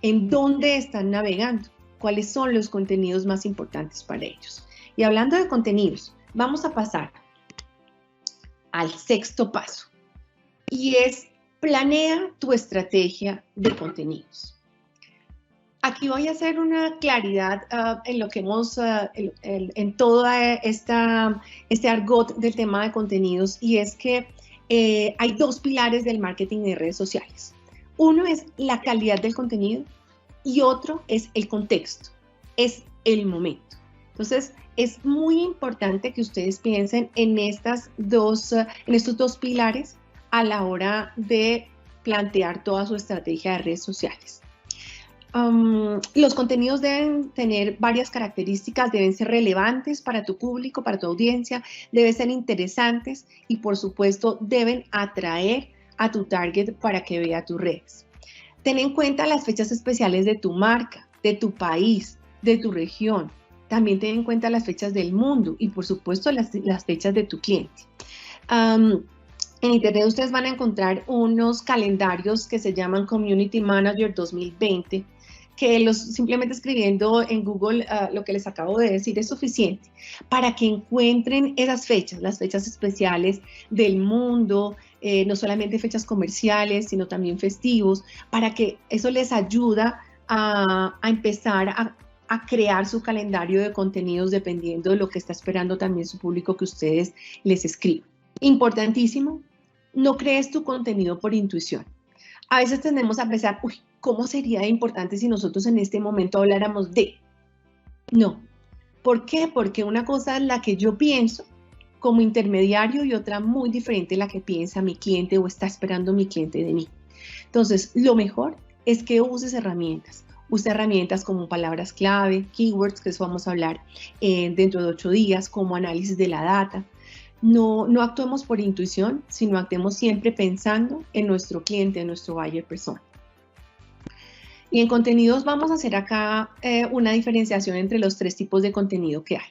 en dónde están navegando, cuáles son los contenidos más importantes para ellos. Y hablando de contenidos, vamos a pasar al 6º paso y es planea tu estrategia de contenidos. Aquí voy a hacer una claridad en lo que hemos, en toda este argot del tema de contenidos, y es que hay 2 pilares del marketing de redes sociales. Uno es la calidad del contenido y otro es el contexto, es el momento. Entonces, es muy importante que ustedes piensen en estos 2 pilares a la hora de plantear toda su estrategia de redes sociales. Los contenidos deben tener varias características, deben ser relevantes para tu público, para tu audiencia, deben ser interesantes y por supuesto deben atraer a tu target para que vea tus redes. Ten en cuenta las fechas especiales de tu marca, de tu país, de tu región. También ten en cuenta las fechas del mundo y por supuesto las fechas de tu cliente. En internet ustedes van a encontrar unos calendarios que se llaman Community Manager 2020, que simplemente escribiendo en Google lo que les acabo de decir es suficiente para que encuentren esas fechas, las fechas especiales del mundo, no solamente fechas comerciales, sino también festivos, para que eso les ayuda a empezar a crear su calendario de contenidos dependiendo de lo que está esperando también su público que ustedes les escriban. Importantísimo, no crees tu contenido por intuición. A veces tendemos a pensar, uy, ¿cómo sería importante si nosotros en este momento habláramos de? No. ¿Por qué? Porque una cosa es la que yo pienso como intermediario y otra muy diferente la que piensa mi cliente o está esperando mi cliente de mí. Entonces, lo mejor es que uses herramientas. Usa herramientas como palabras clave, keywords, que eso vamos a hablar dentro de 8 días, como análisis de la data. No actuemos por intuición, sino actuemos siempre pensando en nuestro cliente, en nuestro buyer persona. Y en contenidos vamos a hacer acá una diferenciación entre los 3 tipos de contenido que hay.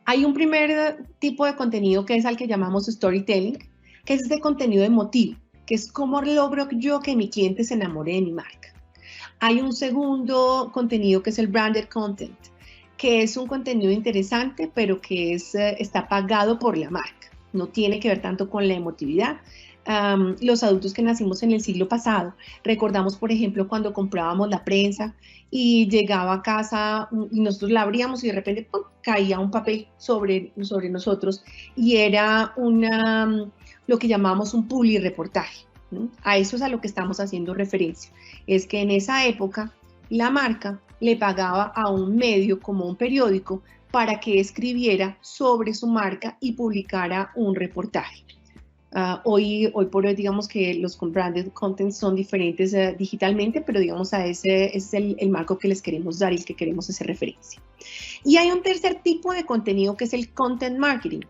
Hay un primer tipo de contenido que es al que llamamos storytelling, que es ese contenido emotivo, que es cómo logro yo que mi cliente se enamore de mi marca. Hay un segundo contenido que es el branded content, que es un contenido interesante, pero que está pagado por la marca. No tiene que ver tanto con la emotividad. Los adultos que nacimos en el siglo pasado, recordamos, por ejemplo, cuando comprábamos la prensa y llegaba a casa y nosotros la abríamos y de repente ¡pum!, caía un papel sobre nosotros y era lo que llamamos un publi reportaje. ¿no? A eso es a lo que estamos haciendo referencia. Es que en esa época la marca le pagaba a un medio como un periódico para que escribiera sobre su marca y publicara un reportaje. Hoy por hoy digamos que los branded content son diferentes digitalmente, pero digamos a ese es el marco que les queremos dar y el que queremos hacer referencia. Y hay un tercer tipo de contenido que es el content marketing,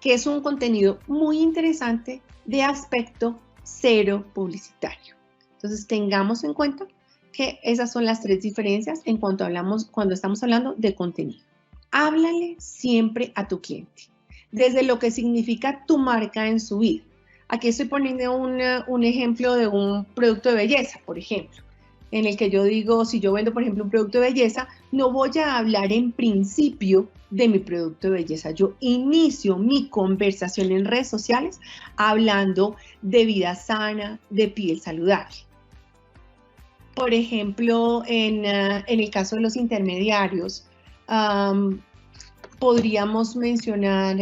que es un contenido muy interesante de aspecto cero publicitario. Entonces tengamos en cuenta que esas son las tres diferencias en cuanto cuando estamos hablando de contenido. Háblale siempre a tu cliente, desde lo que significa tu marca en su vida. Aquí estoy poniendo un ejemplo de un producto de belleza, por ejemplo, en el que yo digo, si yo vendo, por ejemplo, un producto de belleza, no voy a hablar en principio de mi producto de belleza. Yo inicio mi conversación en redes sociales hablando de vida sana, de piel saludable. Por ejemplo, en el caso de los intermediarios, podríamos mencionar,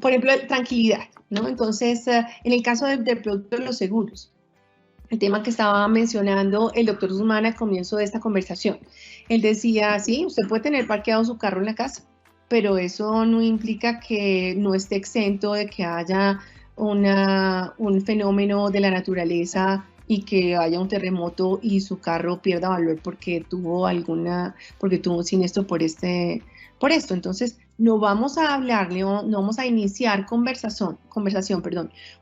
por ejemplo, tranquilidad, ¿no? Entonces, en el caso del producto de los seguros, el tema que estaba mencionando el doctor Guzmán al comienzo de esta conversación, él decía, sí, usted puede tener parqueado su carro en la casa, pero eso no implica que no esté exento de que haya un fenómeno de la naturaleza y que haya un terremoto y su carro pierda valor porque tuvo un siniestro por esto. Entonces, no vamos a hablarle o no vamos a iniciar conversación,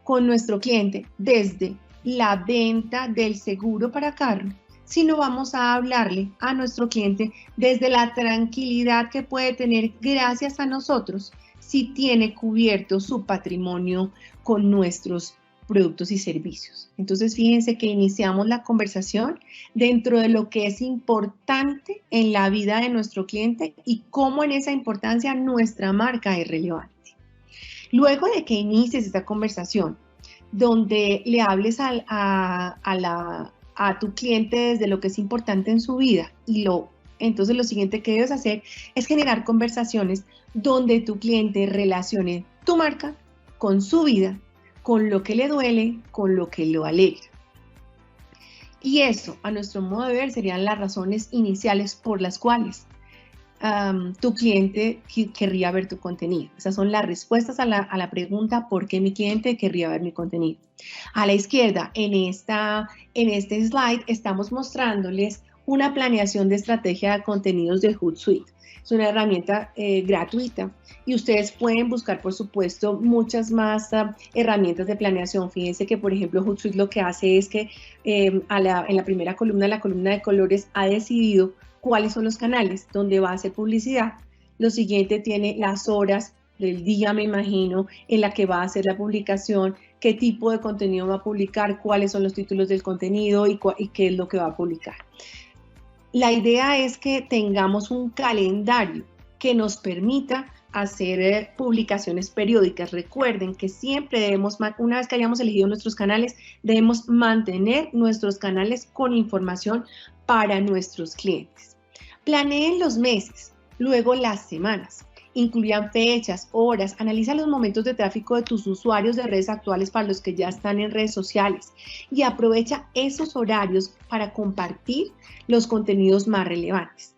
con nuestro cliente desde la venta del seguro para carro, sino vamos a hablarle a nuestro cliente desde la tranquilidad que puede tener gracias a nosotros si tiene cubierto su patrimonio con nuestros productos y servicios. Entonces, fíjense que iniciamos la conversación dentro de lo que es importante en la vida de nuestro cliente y cómo en esa importancia nuestra marca es relevante. Luego de que inicies esta conversación, donde le hables a tu cliente desde lo que es importante en su vida entonces lo siguiente que debes hacer es generar conversaciones donde tu cliente relacione tu marca con su vida, con lo que le duele, con lo que lo alegra. Y eso, a nuestro modo de ver, serían las razones iniciales por las cuales tu cliente querría ver tu contenido. Esas son las respuestas a la pregunta ¿por qué mi cliente querría ver mi contenido? A la izquierda, en este slide, estamos mostrándoles una planeación de estrategia de contenidos de Hootsuite. Es una herramienta gratuita y ustedes pueden buscar, por supuesto, muchas más herramientas de planeación. Fíjense que, por ejemplo, Hootsuite lo que hace es que en la primera columna, la columna de colores, ha decidido cuáles son los canales donde va a hacer publicidad. Lo siguiente tiene las horas del día, me imagino, en la que va a hacer la publicación, qué tipo de contenido va a publicar, cuáles son los títulos del contenido y qué es lo que va a publicar. La idea es que tengamos un calendario que nos permita hacer publicaciones periódicas. Recuerden que siempre debemos, una vez que hayamos elegido nuestros canales, debemos mantener nuestros canales con información para nuestros clientes. Planeen los meses, luego las semanas. Incluyan fechas, horas, analiza los momentos de tráfico de tus usuarios de redes actuales para los que ya están en redes sociales y aprovecha esos horarios para compartir los contenidos más relevantes.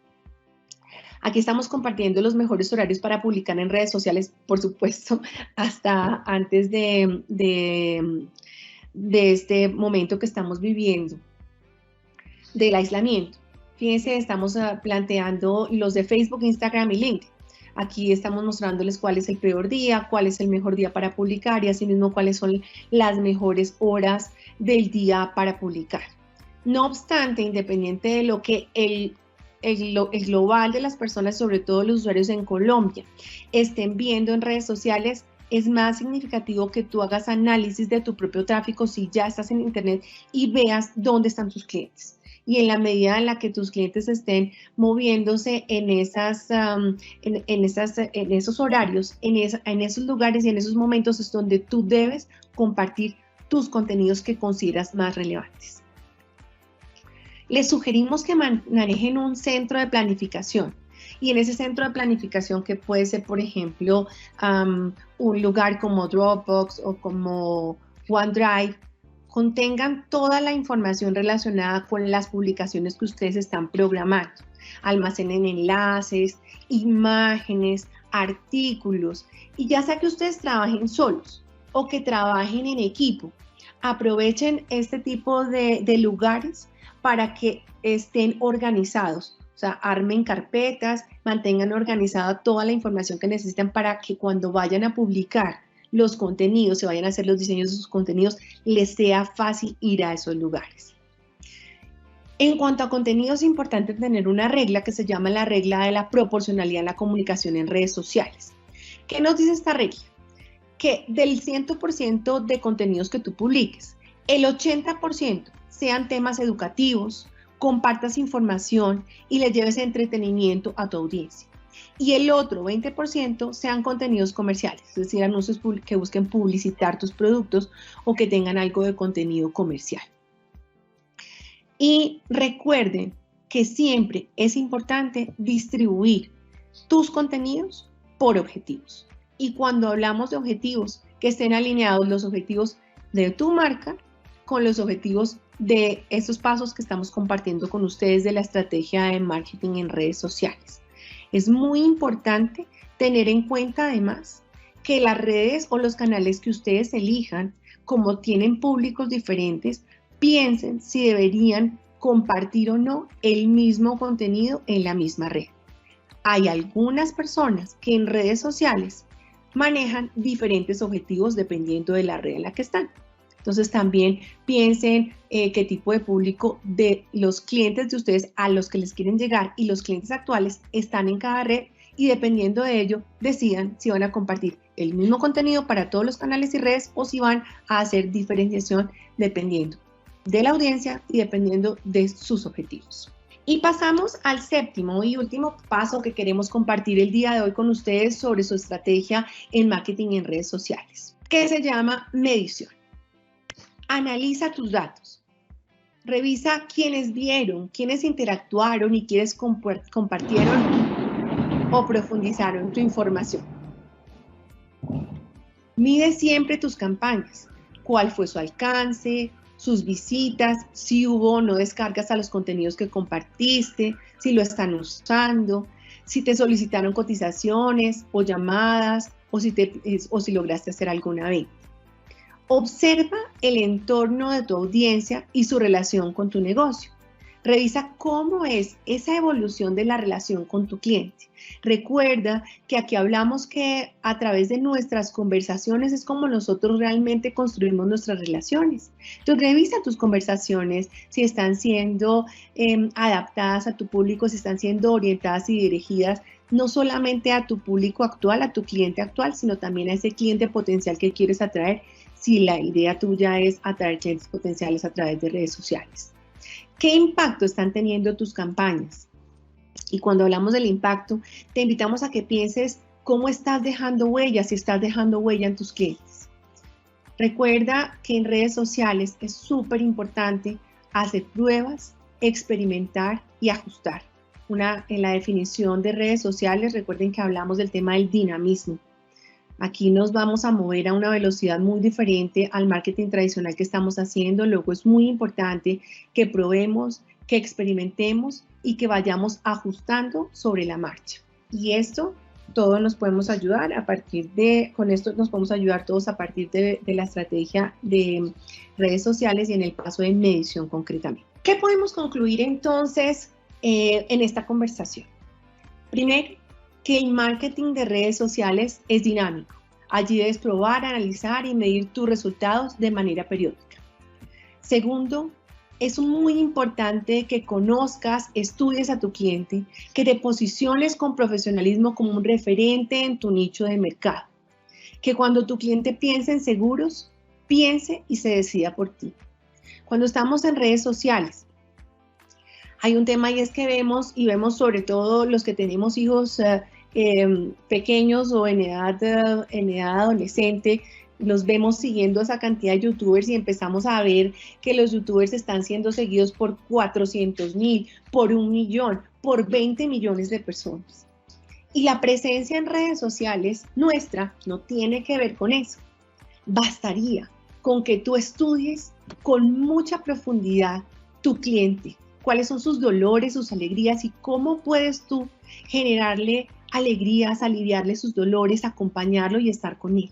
Aquí estamos compartiendo los mejores horarios para publicar en redes sociales, por supuesto, hasta antes de este momento que estamos viviendo, del aislamiento. Fíjense, estamos planteando los de Facebook, Instagram y LinkedIn. Aquí estamos mostrándoles cuál es el peor día, cuál es el mejor día para publicar y asimismo cuáles son las mejores horas del día para publicar. No obstante, independiente de lo que el global de las personas, sobre todo los usuarios en Colombia, estén viendo en redes sociales, es más significativo que tú hagas análisis de tu propio tráfico si ya estás en Internet y veas dónde están tus clientes. Y en la medida en la que tus clientes estén moviéndose en esos horarios, en esos lugares y en esos momentos es donde tú debes compartir tus contenidos que consideras más relevantes. Les sugerimos que manejen un centro de planificación Y en ese centro de planificación, que puede ser, por ejemplo, un lugar como Dropbox o como OneDrive, contengan toda la información relacionada con las publicaciones que ustedes están programando. Almacenen enlaces, imágenes, artículos, y ya sea que ustedes trabajen solos o que trabajen en equipo, aprovechen este tipo de lugares para que estén organizados. O sea, armen carpetas, mantengan organizada toda la información que necesitan para que cuando vayan a publicar los contenidos, se vayan a hacer los diseños de sus contenidos, les sea fácil ir a esos lugares. En cuanto a contenido, es importante tener una regla que se llama la regla de la proporcionalidad en la comunicación en redes sociales. ¿Qué nos dice esta regla? Que del 100% de contenidos que tú publiques, el 80% sean temas educativos, compartas información y le lleves entretenimiento a tu audiencia. Y el otro 20% sean contenidos comerciales, es decir, anuncios que busquen publicitar tus productos o que tengan algo de contenido comercial. Y recuerden que siempre es importante distribuir tus contenidos por objetivos. Y cuando hablamos de objetivos, que estén alineados los objetivos de tu marca con los objetivos de estos pasos que estamos compartiendo con ustedes de la estrategia de marketing en redes sociales. Es muy importante tener en cuenta además que las redes o los canales que ustedes elijan, como tienen públicos diferentes, piensen si deberían compartir o no el mismo contenido en la misma red. Hay algunas personas que en redes sociales manejan diferentes objetivos dependiendo de la red en la que están. Entonces también piensen qué tipo de público de los clientes de ustedes a los que les quieren llegar y los clientes actuales están en cada red, y dependiendo de ello decidan si van a compartir el mismo contenido para todos los canales y redes o si van a hacer diferenciación dependiendo de la audiencia y dependiendo de sus objetivos. Y pasamos al séptimo y último paso que queremos compartir el día de hoy con ustedes sobre su estrategia en marketing en redes sociales, que se llama medición. Analiza tus datos. Revisa quiénes vieron, quiénes interactuaron y quiénes compartieron o profundizaron tu información. Mide siempre tus campañas. ¿Cuál fue su alcance? Sus visitas, si hubo o no descargas a los contenidos que compartiste, si lo están usando, si te solicitaron cotizaciones o llamadas o si lograste hacer alguna venta. Observa el entorno de tu audiencia y su relación con tu negocio. Revisa cómo es esa evolución de la relación con tu cliente. Recuerda que aquí hablamos que a través de nuestras conversaciones es como nosotros realmente construimos nuestras relaciones. Entonces revisa tus conversaciones, si están siendo adaptadas a tu público, si están siendo orientadas y dirigidas no solamente a tu público actual, a tu cliente actual, sino también a ese cliente potencial que quieres atraer, si la idea tuya es atraer clientes potenciales a través de redes sociales. ¿Qué impacto están teniendo tus campañas? Y cuando hablamos del impacto, te invitamos a que pienses cómo estás dejando huella, si estás dejando huella en tus clientes. Recuerda que en redes sociales es súper importante hacer pruebas, experimentar y ajustar. En la definición de redes sociales, recuerden que hablamos del tema del dinamismo. Aquí nos vamos a mover a una velocidad muy diferente al marketing tradicional que estamos haciendo. Luego es muy importante que probemos, que experimentemos y que vayamos ajustando sobre la marcha. Y esto todos nos podemos ayudar con esto nos podemos ayudar todos a partir de la estrategia de redes sociales y en el paso de medición concretamente. ¿Qué podemos concluir entonces en esta conversación? Primero, que el marketing de redes sociales es dinámico. Allí debes probar, analizar y medir tus resultados de manera periódica. Segundo, es muy importante que conozcas, estudies a tu cliente, que te posiciones con profesionalismo como un referente en tu nicho de mercado. Que cuando tu cliente piense en seguros, piense y se decida por ti. Cuando estamos en redes sociales, hay un tema y es que vemos sobre todo los que tenemos hijos pequeños o en edad adolescente, los vemos siguiendo esa cantidad de youtubers y empezamos a ver que los youtubers están siendo seguidos por 400,000, por 1 millón, por 20 millones de personas. Y la presencia en redes sociales nuestra no tiene que ver con eso. Bastaría con que tú estudies con mucha profundidad tu cliente, cuáles son sus dolores, sus alegrías y cómo puedes tú generarle alegrías, aliviarle sus dolores, acompañarlo y estar con él.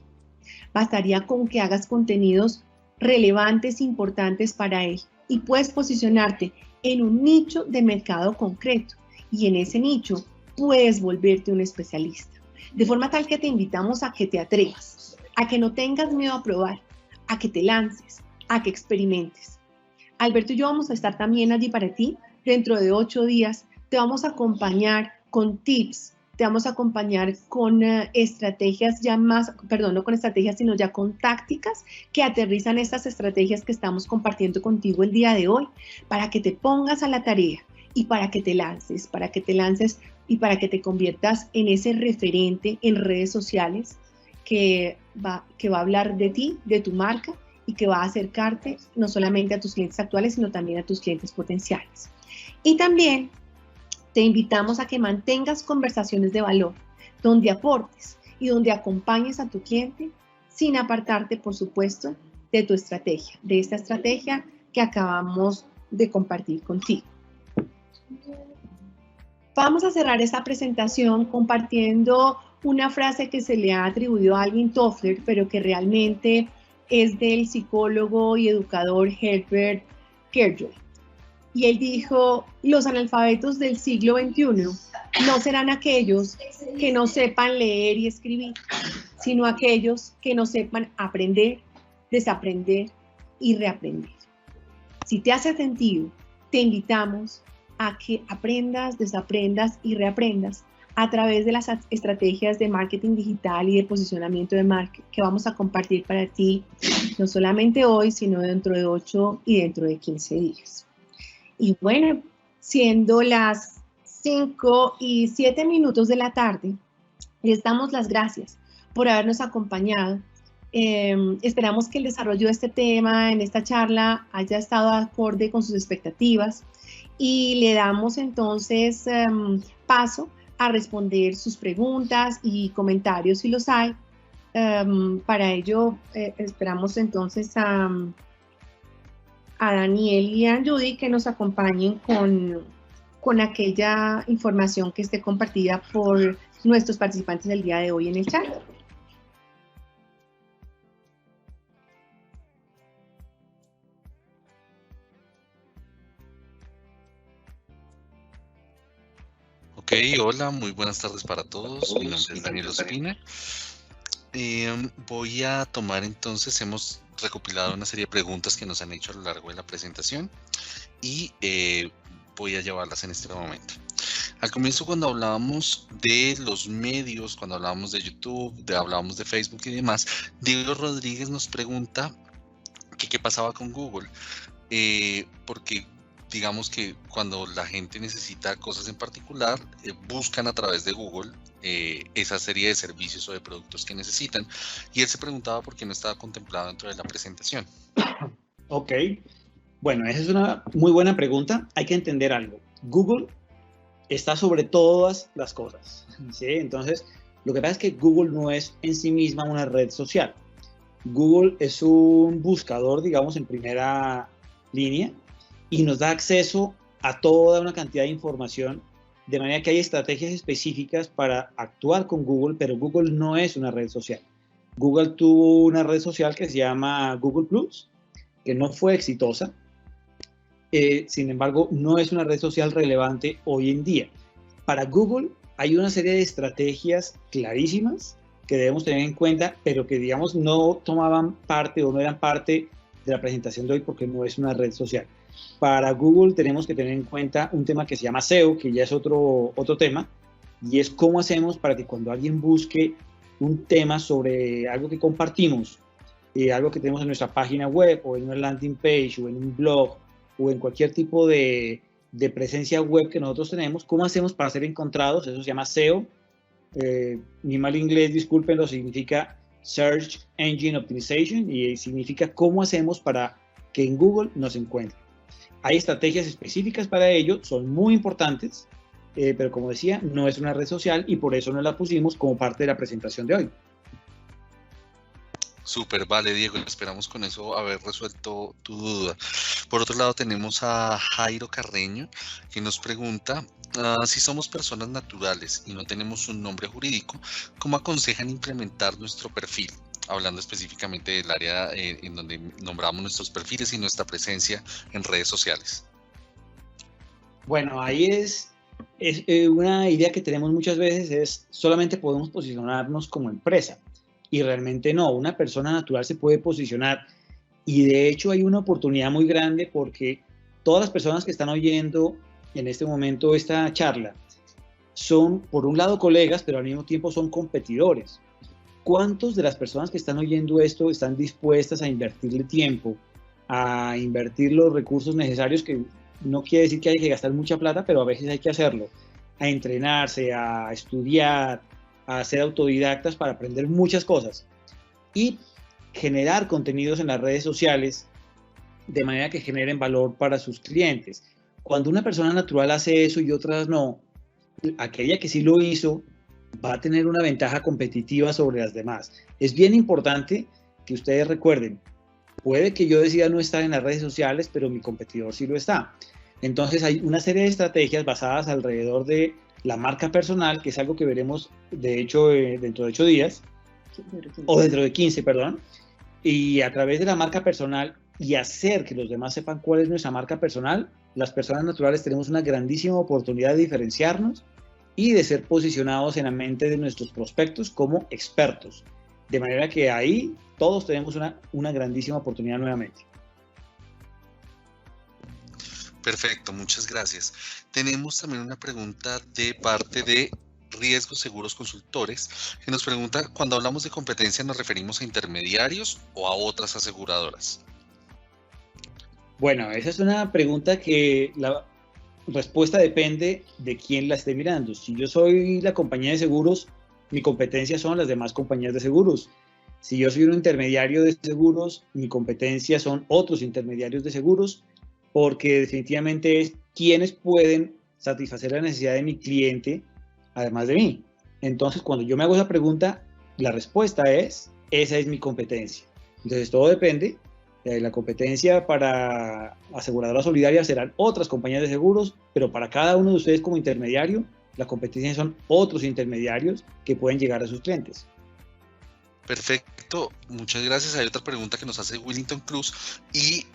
Bastaría con que hagas contenidos relevantes, importantes para él y puedes posicionarte en un nicho de mercado concreto y en ese nicho puedes volverte un especialista. De forma tal que te invitamos a que te atrevas, a que no tengas miedo a probar, a que te lances, a que experimentes. Alberto y yo vamos a estar también allí para ti. Dentro de 8 días te vamos a acompañar con tips, te vamos a acompañar con estrategias ya más, perdón, no con estrategias, sino ya con tácticas que aterrizan estas estrategias que estamos compartiendo contigo el día de hoy para que te pongas a la tarea y para que te lances y para que te conviertas en ese referente en redes sociales que va a hablar de ti, de tu marca y que va a acercarte no solamente a tus clientes actuales, sino también a tus clientes potenciales. Y también te invitamos a que mantengas conversaciones de valor, donde aportes y donde acompañes a tu cliente sin apartarte, por supuesto, de tu estrategia, de esta estrategia que acabamos de compartir contigo. Vamos a cerrar esta presentación compartiendo una frase que se le ha atribuido a Alvin Toffler, pero que realmente es del psicólogo y educador Herbert Kjærulf. Y él dijo, los analfabetos del siglo XXI no serán aquellos que no sepan leer y escribir, sino aquellos que no sepan aprender, desaprender y reaprender. Si te hace sentido, te invitamos a que aprendas, desaprendas y reaprendas a través de las estrategias de marketing digital y de posicionamiento de marca que vamos a compartir para ti, no solamente hoy, sino dentro de 8 y dentro de 15 días. Y bueno, siendo las 5:07 de la tarde, les damos las gracias por habernos acompañado. Esperamos que el desarrollo de este tema en esta charla haya estado acorde con sus expectativas y le damos entonces paso a responder sus preguntas y comentarios si los hay. Para ello esperamos entonces a Daniel y a Judy que nos acompañen con aquella información que esté compartida por nuestros participantes del día de hoy en el chat. Ok, hola, muy buenas tardes para todos. Mi nombre es Daniel Ospina. Voy a tomar entonces, hemos recopilado una serie de preguntas que nos han hecho a lo largo de la presentación y voy a llevarlas en este momento. Al comienzo, cuando hablábamos de los medios, cuando hablábamos de YouTube, hablábamos de Facebook y demás, Diego Rodríguez nos pregunta que qué pasaba con Google, porque digamos que cuando la gente necesita cosas en particular, buscan a través de Google esa serie de servicios o de productos que necesitan. Y él se preguntaba por qué no estaba contemplado dentro de la presentación. Ok, bueno, esa es una muy buena pregunta. Hay que entender algo. Google está sobre todas las cosas, ¿sí? Entonces, lo que pasa es que Google no es en sí misma una red social. Google es un buscador, digamos, en primera línea y nos da acceso a toda una cantidad de información, de manera que hay estrategias específicas para actuar con Google, pero Google no es una red social. Google tuvo una red social que se llama Google Plus, que no fue exitosa. Sin embargo, no es una red social relevante hoy en día. Para Google hay una serie de estrategias clarísimas que debemos tener en cuenta, pero que, digamos, no tomaban parte o no eran parte de la presentación de hoy porque no es una red social. Para Google tenemos que tener en cuenta un tema que se llama SEO, que ya es otro tema, y es cómo hacemos para que cuando alguien busque un tema sobre algo que compartimos, algo que tenemos en nuestra página web o en una landing page o en un blog o en cualquier tipo de presencia web que nosotros tenemos, ¿cómo hacemos para ser encontrados? Eso se llama SEO. Mi mal inglés, discúlpenlo, significa Search Engine Optimization y significa cómo hacemos para que en Google nos encuentren. Hay estrategias específicas para ello, son muy importantes, pero como decía, no es una red social y por eso no la pusimos como parte de la presentación de hoy. Súper, vale, Diego, esperamos con eso haber resuelto tu duda. Por otro lado, tenemos a Jairo Carreño, que nos pregunta, si somos personas naturales y no tenemos un nombre jurídico, ¿cómo aconsejan implementar nuestro perfil? Hablando específicamente del área en donde nombramos nuestros perfiles y nuestra presencia en redes sociales. Bueno, ahí es una idea que tenemos muchas veces, es solamente podemos posicionarnos como empresa. Y realmente no, una persona natural se puede posicionar y de hecho hay una oportunidad muy grande porque todas las personas que están oyendo en este momento esta charla son por un lado colegas, pero al mismo tiempo son competidores. ¿Cuántos de las personas que están oyendo esto están dispuestas a invertirle tiempo, a invertir los recursos necesarios, que no quiere decir que hay que gastar mucha plata, pero a veces hay que hacerlo, a entrenarse, a estudiar, a ser autodidactas para aprender muchas cosas y generar contenidos en las redes sociales de manera que generen valor para sus clientes? Cuando una persona natural hace eso y otras no, aquella que sí lo hizo va a tener una ventaja competitiva sobre las demás. Es bien importante que ustedes recuerden, puede que yo decida no estar en las redes sociales, pero mi competidor sí lo está. Entonces hay una serie de estrategias basadas alrededor de la marca personal, que es algo que veremos, de hecho, dentro de 8 días, o dentro de 15, perdón, y a través de la marca personal y hacer que los demás sepan cuál es nuestra marca personal, las personas naturales tenemos una grandísima oportunidad de diferenciarnos y de ser posicionados en la mente de nuestros prospectos como expertos. De manera que ahí todos tenemos una grandísima oportunidad nuevamente. Perfecto, muchas gracias. Tenemos también una pregunta de parte de Riesgos Seguros Consultores, que nos pregunta, cuando hablamos de competencia, ¿nos referimos a intermediarios o a otras aseguradoras? Bueno, esa es una pregunta que la respuesta depende de quién la esté mirando. Si yo soy la compañía de seguros, mi competencia son las demás compañías de seguros. Si yo soy un intermediario de seguros, mi competencia son otros intermediarios de seguros, porque definitivamente es quienes pueden satisfacer la necesidad de mi cliente, además de mí. Entonces, cuando yo me hago esa pregunta, la respuesta es, esa es mi competencia. Entonces, todo depende. La competencia para aseguradoras solidarias serán otras compañías de seguros, pero para cada uno de ustedes como intermediario, la competencia son otros intermediarios que pueden llegar a sus clientes. Perfecto, muchas gracias. Hay otra pregunta que nos hace Willington Cruz y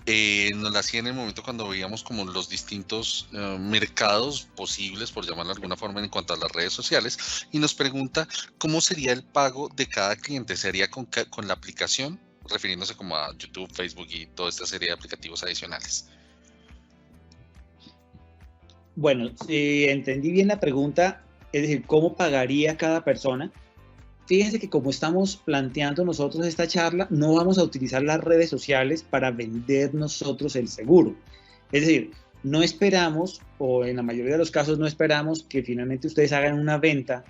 nos la hacía en el momento cuando veíamos como los distintos mercados posibles, por llamarlo de alguna forma, en cuanto a las redes sociales, y nos pregunta cómo sería el pago de cada cliente. ¿Sería con la aplicación? Refiriéndose como a YouTube, Facebook y toda esta serie de aplicativos adicionales. Bueno, si entendí bien la pregunta, es decir, ¿cómo pagaría cada persona? Fíjense que como estamos planteando nosotros esta charla, no vamos a utilizar las redes sociales para vender nosotros el seguro. Es decir, no esperamos, o en la mayoría de los casos no esperamos que finalmente ustedes hagan una venta,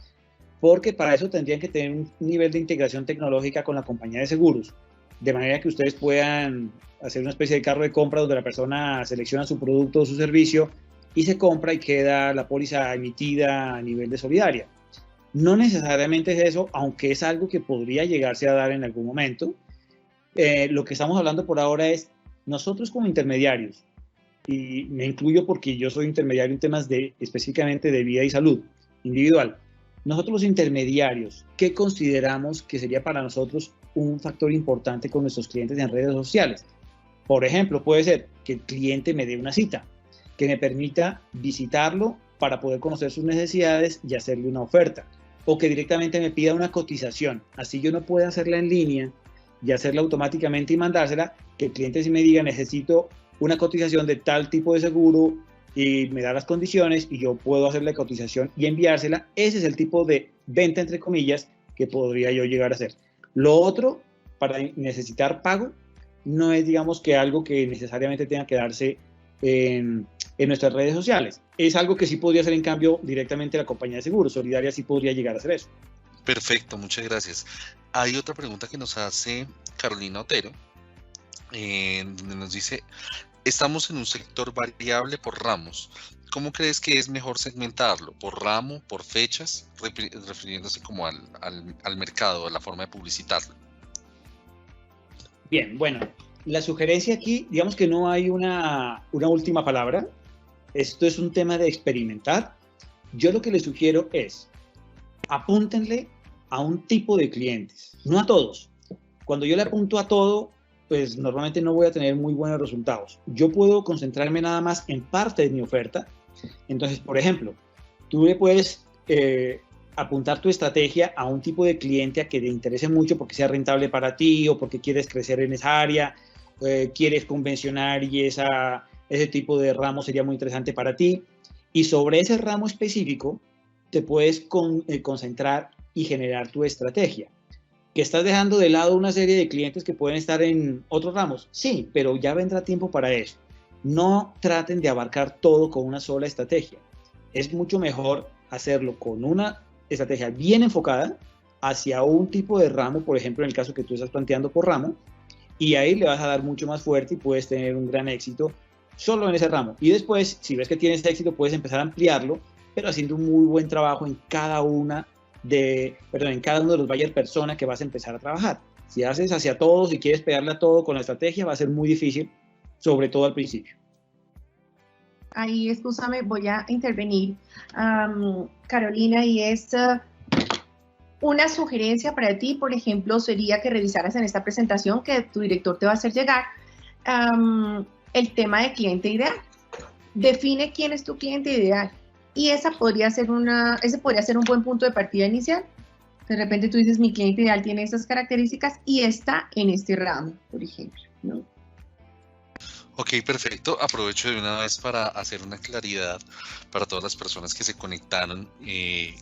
porque para eso tendrían que tener un nivel de integración tecnológica con la compañía de seguros, de manera que ustedes puedan hacer una especie de carro de compra donde la persona selecciona su producto o su servicio y se compra y queda la póliza emitida a nivel de solidaria. No necesariamente es eso, aunque es algo que podría llegarse a dar en algún momento. Lo que estamos hablando por ahora es nosotros como intermediarios, y me incluyo porque yo soy intermediario en temas específicamente de vida y salud individual. Nosotros los intermediarios, ¿qué consideramos que sería para nosotros un factor importante con nuestros clientes en redes sociales? Por ejemplo, puede ser que el cliente me dé una cita, que me permita visitarlo para poder conocer sus necesidades y hacerle una oferta, o que directamente me pida una cotización. Así yo no puedo hacerla en línea y hacerla automáticamente y mandársela, que el cliente sí me diga, necesito una cotización de tal tipo de seguro y me da las condiciones y yo puedo hacer la cotización y enviársela. Ese es el tipo de venta, entre comillas, que podría yo llegar a hacer. Lo otro, para necesitar pago, no es, digamos, que algo que necesariamente tenga que darse en nuestras redes sociales. Es algo que sí podría hacer, en cambio, directamente la compañía de seguros. Solidaria sí podría llegar a hacer eso. Perfecto, muchas gracias. Hay otra pregunta que nos hace Carolina Otero, donde nos dice, Estamos en un sector variable por ramos. ¿Cómo crees que es mejor segmentarlo? ¿Por ramo, por fechas? Refiriéndose como al mercado, a la forma de publicitarlo. Bien, bueno, la sugerencia aquí, digamos que no hay una última palabra. Esto es un tema de experimentar. Yo lo que les sugiero es, apúntenle a un tipo de clientes, no a todos. Cuando yo le apunto a todo, pues normalmente no voy a tener muy buenos resultados. Yo puedo concentrarme nada más en parte de mi oferta. Entonces, por ejemplo, tú le puedes apuntar tu estrategia a un tipo de cliente a que te interese mucho porque sea rentable para ti o porque quieres crecer en esa área, quieres convencionar y ese tipo de ramo sería muy interesante para ti. Y sobre ese ramo específico te puedes concentrar y generar tu estrategia. ¿Que estás dejando de lado una serie de clientes que pueden estar en otros ramos? Sí, pero ya vendrá tiempo para eso. No traten de abarcar todo con una sola estrategia. Es mucho mejor hacerlo con una estrategia bien enfocada hacia un tipo de ramo, por ejemplo, en el caso que tú estás planteando por ramo, y ahí le vas a dar mucho más fuerte y puedes tener un gran éxito solo en ese ramo. Y después, si ves que tienes éxito, puedes empezar a ampliarlo, pero haciendo un muy buen trabajo en cada uno de los buyer persona que vas a empezar a trabajar. Si haces hacia todos y quieres pegarle a todo con la estrategia, va a ser muy difícil, sobre todo al principio. Ahí, escúchame, voy a intervenir, Carolina, y es una sugerencia para ti, por ejemplo, sería que revisaras en esta presentación que tu director te va a hacer llegar el tema de cliente ideal. Define quién es tu cliente ideal. Y ese podría ser un buen punto de partida inicial. De repente tú dices, mi cliente ideal tiene estas características y está en este ramo, por ejemplo, ¿no? Ok, perfecto. Aprovecho de una vez para hacer una claridad para todas las personas que se conectaron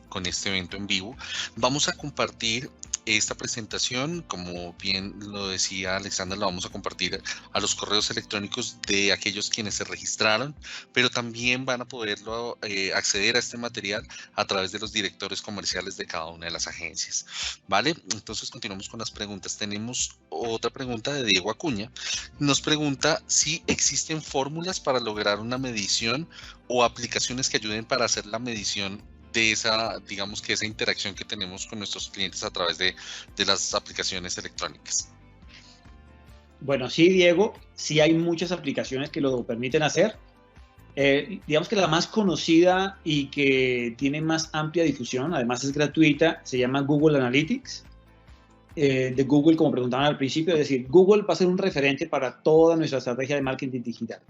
con este evento en vivo. Vamos a compartir esta presentación, como bien lo decía Alexandra, la vamos a compartir a los correos electrónicos de aquellos quienes se registraron, pero también van a poderlo acceder a este material a través de los directores comerciales de cada una de las agencias. ¿Vale? Entonces continuamos con las preguntas. Tenemos otra pregunta de Diego Acuña. Nos pregunta si existen fórmulas para lograr una medición o aplicaciones que ayuden para hacer la medición de esa, digamos que esa interacción que tenemos con nuestros clientes a través de las aplicaciones electrónicas. Bueno, sí, Diego, sí hay muchas aplicaciones que lo permiten hacer. Digamos que la más conocida y que tiene más amplia difusión, además es gratuita, se llama Google Analytics. De Google, como preguntaban al principio, es decir, Google va a ser un referente para toda nuestra estrategia de marketing digital.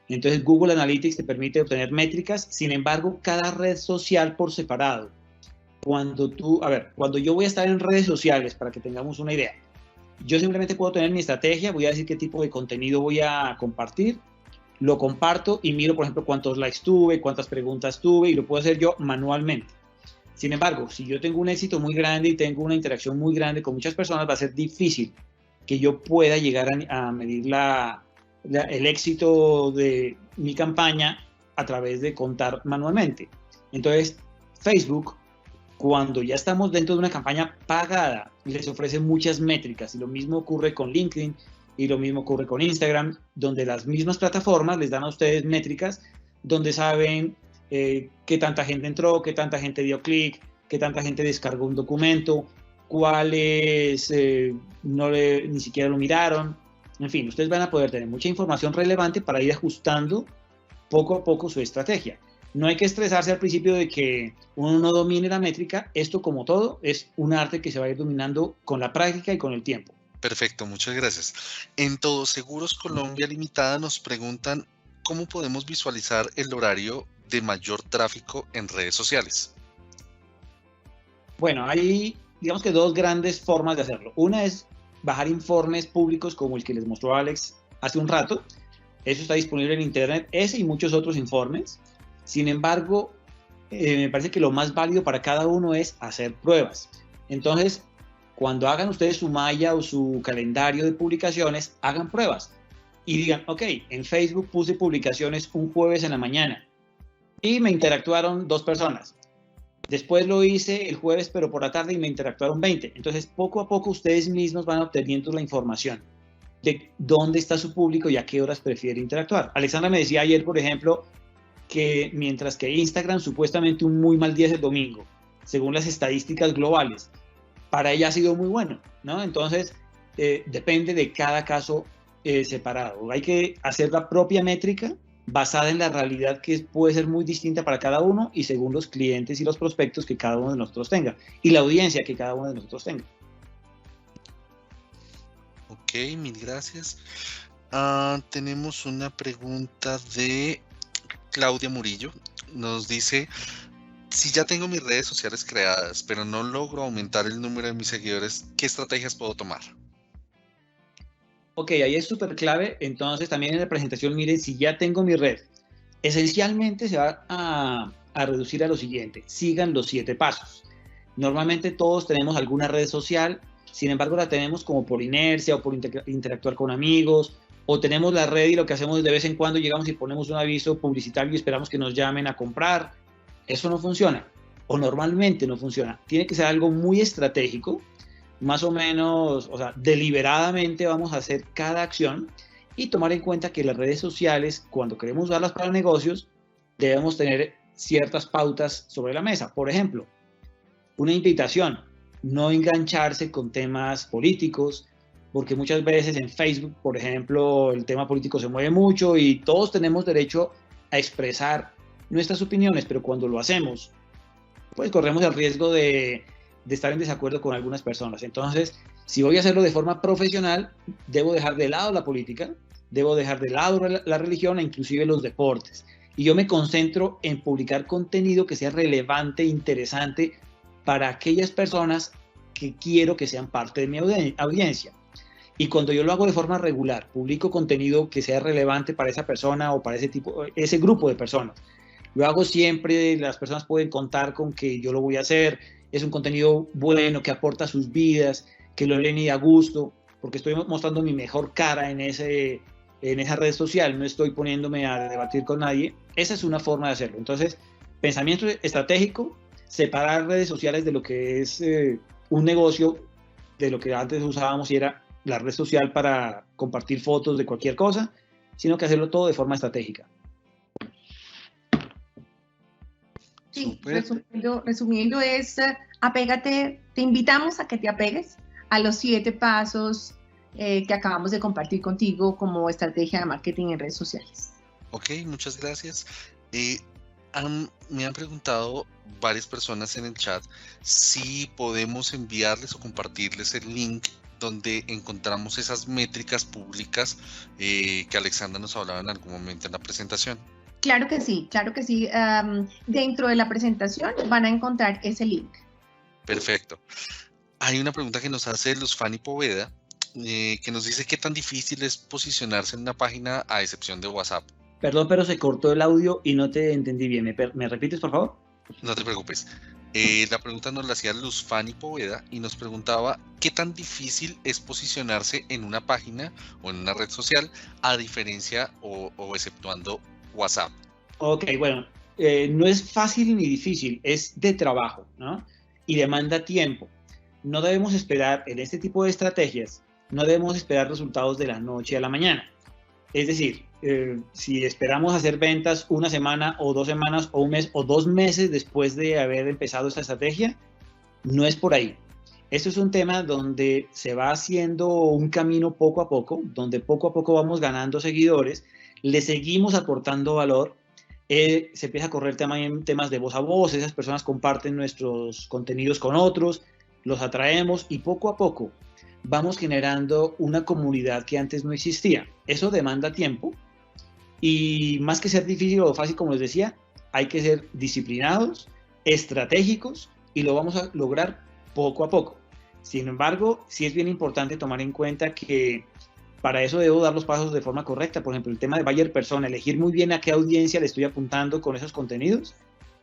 Entonces, Google Analytics te permite obtener métricas, sin embargo, cada red social por separado. Cuando yo voy a estar en redes sociales, para que tengamos una idea, yo simplemente puedo tener mi estrategia, voy a decir qué tipo de contenido voy a compartir, lo comparto y miro, por ejemplo, cuántos likes tuve, cuántas preguntas tuve, y lo puedo hacer yo manualmente. Sin embargo, si yo tengo un éxito muy grande y tengo una interacción muy grande con muchas personas, va a ser difícil que yo pueda llegar a medir el éxito de mi campaña a través de contar manualmente. Entonces, Facebook, cuando ya estamos dentro de una campaña pagada, les ofrece muchas métricas, y lo mismo ocurre con LinkedIn y lo mismo ocurre con Instagram, donde las mismas plataformas les dan a ustedes métricas donde saben qué tanta gente entró, qué tanta gente dio clic, qué tanta gente descargó un documento, cuáles ni siquiera lo miraron. En fin, ustedes van a poder tener mucha información relevante para ir ajustando poco a poco su estrategia. No hay que estresarse al principio de que uno no domine la métrica. Esto, como todo, es un arte que se va a ir dominando con la práctica y con el tiempo. Perfecto, muchas gracias. En Todos Seguros Colombia Limitada nos preguntan cómo podemos visualizar el horario de mayor tráfico en redes sociales. Bueno, hay, digamos que dos grandes formas de hacerlo. Una es bajar informes públicos como el que les mostró Alex hace un rato. Eso está disponible en internet, ese y muchos otros informes. Sin embargo, me parece que lo más válido para cada uno es hacer pruebas. Entonces, cuando hagan ustedes su malla o su calendario de publicaciones, hagan pruebas y digan, ok, en Facebook puse publicaciones un jueves en la mañana y me interactuaron 2 personas. Después lo hice el jueves, pero por la tarde, y me interactuaron 20. Entonces, poco a poco ustedes mismos van obteniendo la información. de dónde está su público y a qué horas prefiere interactuar. Alexandra me decía ayer, por ejemplo, que mientras que Instagram supuestamente un muy mal día es el domingo, según las estadísticas globales, para ella ha sido muy bueno, ¿no? Entonces, depende de cada caso separado. Hay que hacer la propia métrica basada en la realidad que puede ser muy distinta para cada uno y según los clientes y los prospectos que cada uno de nosotros tenga y la audiencia que cada uno de nosotros tenga. Ok, mil gracias. Tenemos una pregunta de Claudia Murillo. Nos dice, si ya tengo mis redes sociales creadas, pero no logro aumentar el número de mis seguidores, ¿qué estrategias puedo tomar? Ok, ahí es súper clave. Entonces, también en la presentación, miren, si ya tengo mi red, esencialmente se va a reducir a lo siguiente. Sigan los 7 pasos. Normalmente todos tenemos alguna red social, sin embargo, la tenemos como por inercia o por interactuar con amigos, o tenemos la red y lo que hacemos de vez en cuando llegamos y ponemos un aviso publicitario y esperamos que nos llamen a comprar. Eso no funciona, o normalmente no funciona. Tiene que ser algo muy estratégico, más o menos, o sea, deliberadamente vamos a hacer cada acción y tomar en cuenta que las redes sociales, cuando queremos usarlas para negocios, debemos tener ciertas pautas sobre la mesa. Por ejemplo, una invitación, no engancharse con temas políticos, porque muchas veces en Facebook, por ejemplo, el tema político se mueve mucho y todos tenemos derecho a expresar nuestras opiniones, pero cuando lo hacemos, pues corremos el riesgo de estar en desacuerdo con algunas personas. Entonces, si voy a hacerlo de forma profesional, debo dejar de lado la política, debo dejar de lado la religión e inclusive los deportes. Y yo me concentro en publicar contenido que sea relevante e interesante para aquellas personas que quiero que sean parte de mi audiencia. Y cuando yo lo hago de forma regular, publico contenido que sea relevante para esa persona o para ese grupo de personas. Lo hago siempre, las personas pueden contar con que yo lo voy a hacer, es un contenido bueno, que aporta a sus vidas, que lo leen y a gusto, porque estoy mostrando mi mejor cara en esa red social, no estoy poniéndome a debatir con nadie. Esa es una forma de hacerlo. Entonces, pensamiento estratégico, separar redes sociales de lo que es un negocio, de lo que antes usábamos y era la red social para compartir fotos de cualquier cosa, sino que hacerlo todo de forma estratégica. Sí, resumiendo es, apégate, te invitamos a que te apegues a los 7 pasos que acabamos de compartir contigo como estrategia de marketing en redes sociales. Ok, muchas gracias. Me han preguntado varias personas en el chat si podemos enviarles o compartirles el link donde encontramos esas métricas públicas que Alexandra nos hablaba en algún momento en la presentación. Claro que sí, claro que sí. Dentro de la presentación van a encontrar ese link. Perfecto. Hay una pregunta que nos hace Luz Fanny Poveda, que nos dice qué tan difícil es posicionarse en una página a excepción de WhatsApp. Perdón, pero se cortó el audio y no te entendí bien. ¿Me repites, por favor? No te preocupes. La pregunta nos la hacía Luz Fanny Poveda y nos preguntaba qué tan difícil es posicionarse en una página o en una red social a diferencia o exceptuando WhatsApp. Ok, bueno, no es fácil ni difícil, es de trabajo, ¿no? Y demanda tiempo. No debemos esperar, en este tipo de estrategias, no debemos esperar resultados de la noche a la mañana. Es decir, si esperamos hacer ventas una semana o 2 semanas o un mes o 2 meses después de haber empezado esta estrategia, no es por ahí. Esto es un tema donde se va haciendo un camino poco a poco, donde poco a poco vamos ganando seguidores, le seguimos aportando valor, se empieza a correr también temas de voz a voz, esas personas comparten nuestros contenidos con otros, los atraemos y poco a poco vamos generando una comunidad que antes no existía. Eso demanda tiempo y más que ser difícil o fácil, como les decía, hay que ser disciplinados, estratégicos y lo vamos a lograr poco a poco. Sin embargo, sí es bien importante tomar en cuenta que para eso debo dar los pasos de forma correcta. Por ejemplo, el tema de buyer persona, elegir muy bien a qué audiencia le estoy apuntando con esos contenidos,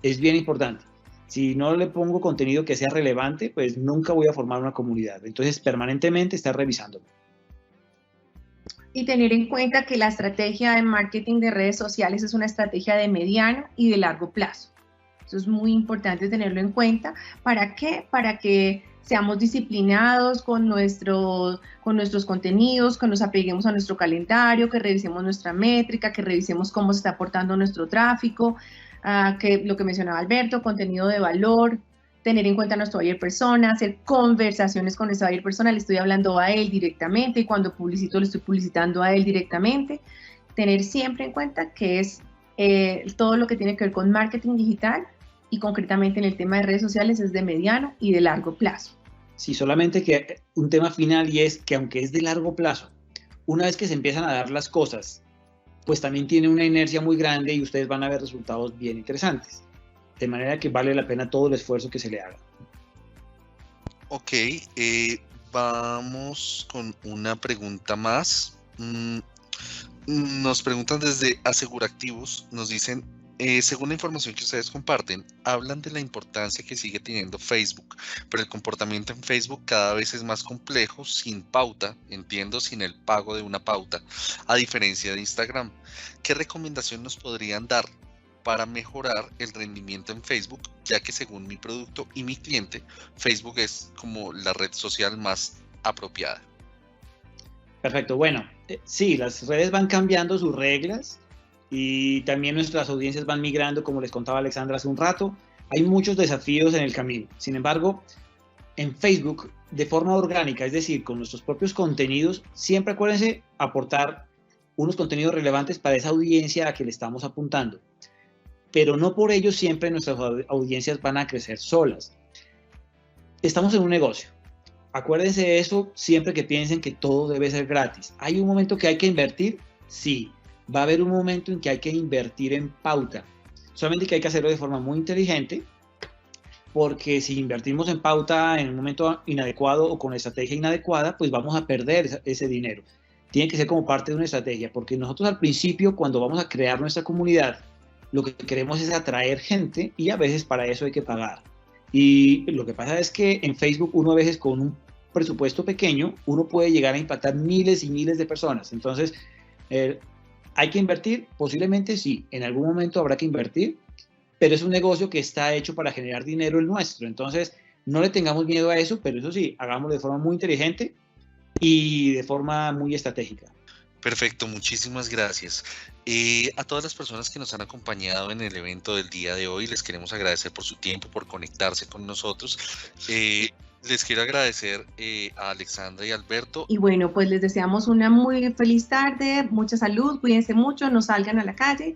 es bien importante. Si no le pongo contenido que sea relevante, pues nunca voy a formar una comunidad. Entonces, permanentemente estar revisándolo. Y tener en cuenta que la estrategia de marketing de redes sociales es una estrategia de mediano y de largo plazo. Eso es muy importante tenerlo en cuenta. ¿Para qué? Para que seamos disciplinados con nuestros contenidos, que nos apeguemos a nuestro calendario, que revisemos nuestra métrica, que revisemos cómo se está aportando nuestro tráfico, que lo que mencionaba Alberto, contenido de valor, tener en cuenta a nuestro buyer persona, hacer conversaciones con nuestro buyer persona, le estoy hablando a él directamente y cuando publicito le estoy publicitando a él directamente. Tener siempre en cuenta que es todo lo que tiene que ver con marketing digital y concretamente en el tema de redes sociales es de mediano y de largo plazo. Sí, solamente que un tema final y es que aunque es de largo plazo, una vez que se empiezan a dar las cosas, pues también tiene una inercia muy grande y ustedes van a ver resultados bien interesantes. De manera que vale la pena todo el esfuerzo que se le haga. Ok, vamos con una pregunta más. Nos preguntan desde Aseguractivos, nos dicen, según la información que ustedes comparten, hablan de la importancia que sigue teniendo Facebook, pero el comportamiento en Facebook cada vez es más complejo, sin pauta, entiendo, sin el pago de una pauta, a diferencia de Instagram. ¿Qué recomendación nos podrían dar para mejorar el rendimiento en Facebook, ya que según mi producto y mi cliente, Facebook es como la red social más apropiada? Perfecto, bueno, sí, las redes van cambiando sus reglas y también nuestras audiencias van migrando, como les contaba Alexandra hace un rato. Hay muchos desafíos en el camino. Sin embargo, en Facebook, de forma orgánica, es decir, con nuestros propios contenidos, siempre acuérdense aportar unos contenidos relevantes para esa audiencia a la que le estamos apuntando. Pero no por ello siempre nuestras audiencias van a crecer solas. Estamos en un negocio. Acuérdense de eso siempre que piensen que todo debe ser gratis. ¿Hay un momento que hay que invertir? Sí. Va a haber un momento en que hay que invertir en pauta. Solamente que hay que hacerlo de forma muy inteligente, porque si invertimos en pauta en un momento inadecuado o con estrategia inadecuada, pues vamos a perder ese dinero. Tiene que ser como parte de una estrategia, porque nosotros al principio, cuando vamos a crear nuestra comunidad, lo que queremos es atraer gente y a veces para eso hay que pagar. Y lo que pasa es que en Facebook uno a veces con un presupuesto pequeño, uno puede llegar a impactar miles y miles de personas. Entonces, ¿hay que invertir? Posiblemente sí, en algún momento habrá que invertir, pero es un negocio que está hecho para generar dinero el nuestro. Entonces, no le tengamos miedo a eso, pero eso sí, hagámoslo de forma muy inteligente y de forma muy estratégica. Perfecto, muchísimas gracias. A todas las personas que nos han acompañado en el evento del día de hoy, les queremos agradecer por su tiempo, por conectarse con nosotros. Les quiero agradecer a Alexandra y Alberto. Y bueno, pues les deseamos una muy feliz tarde, mucha salud, cuídense mucho, no salgan a la calle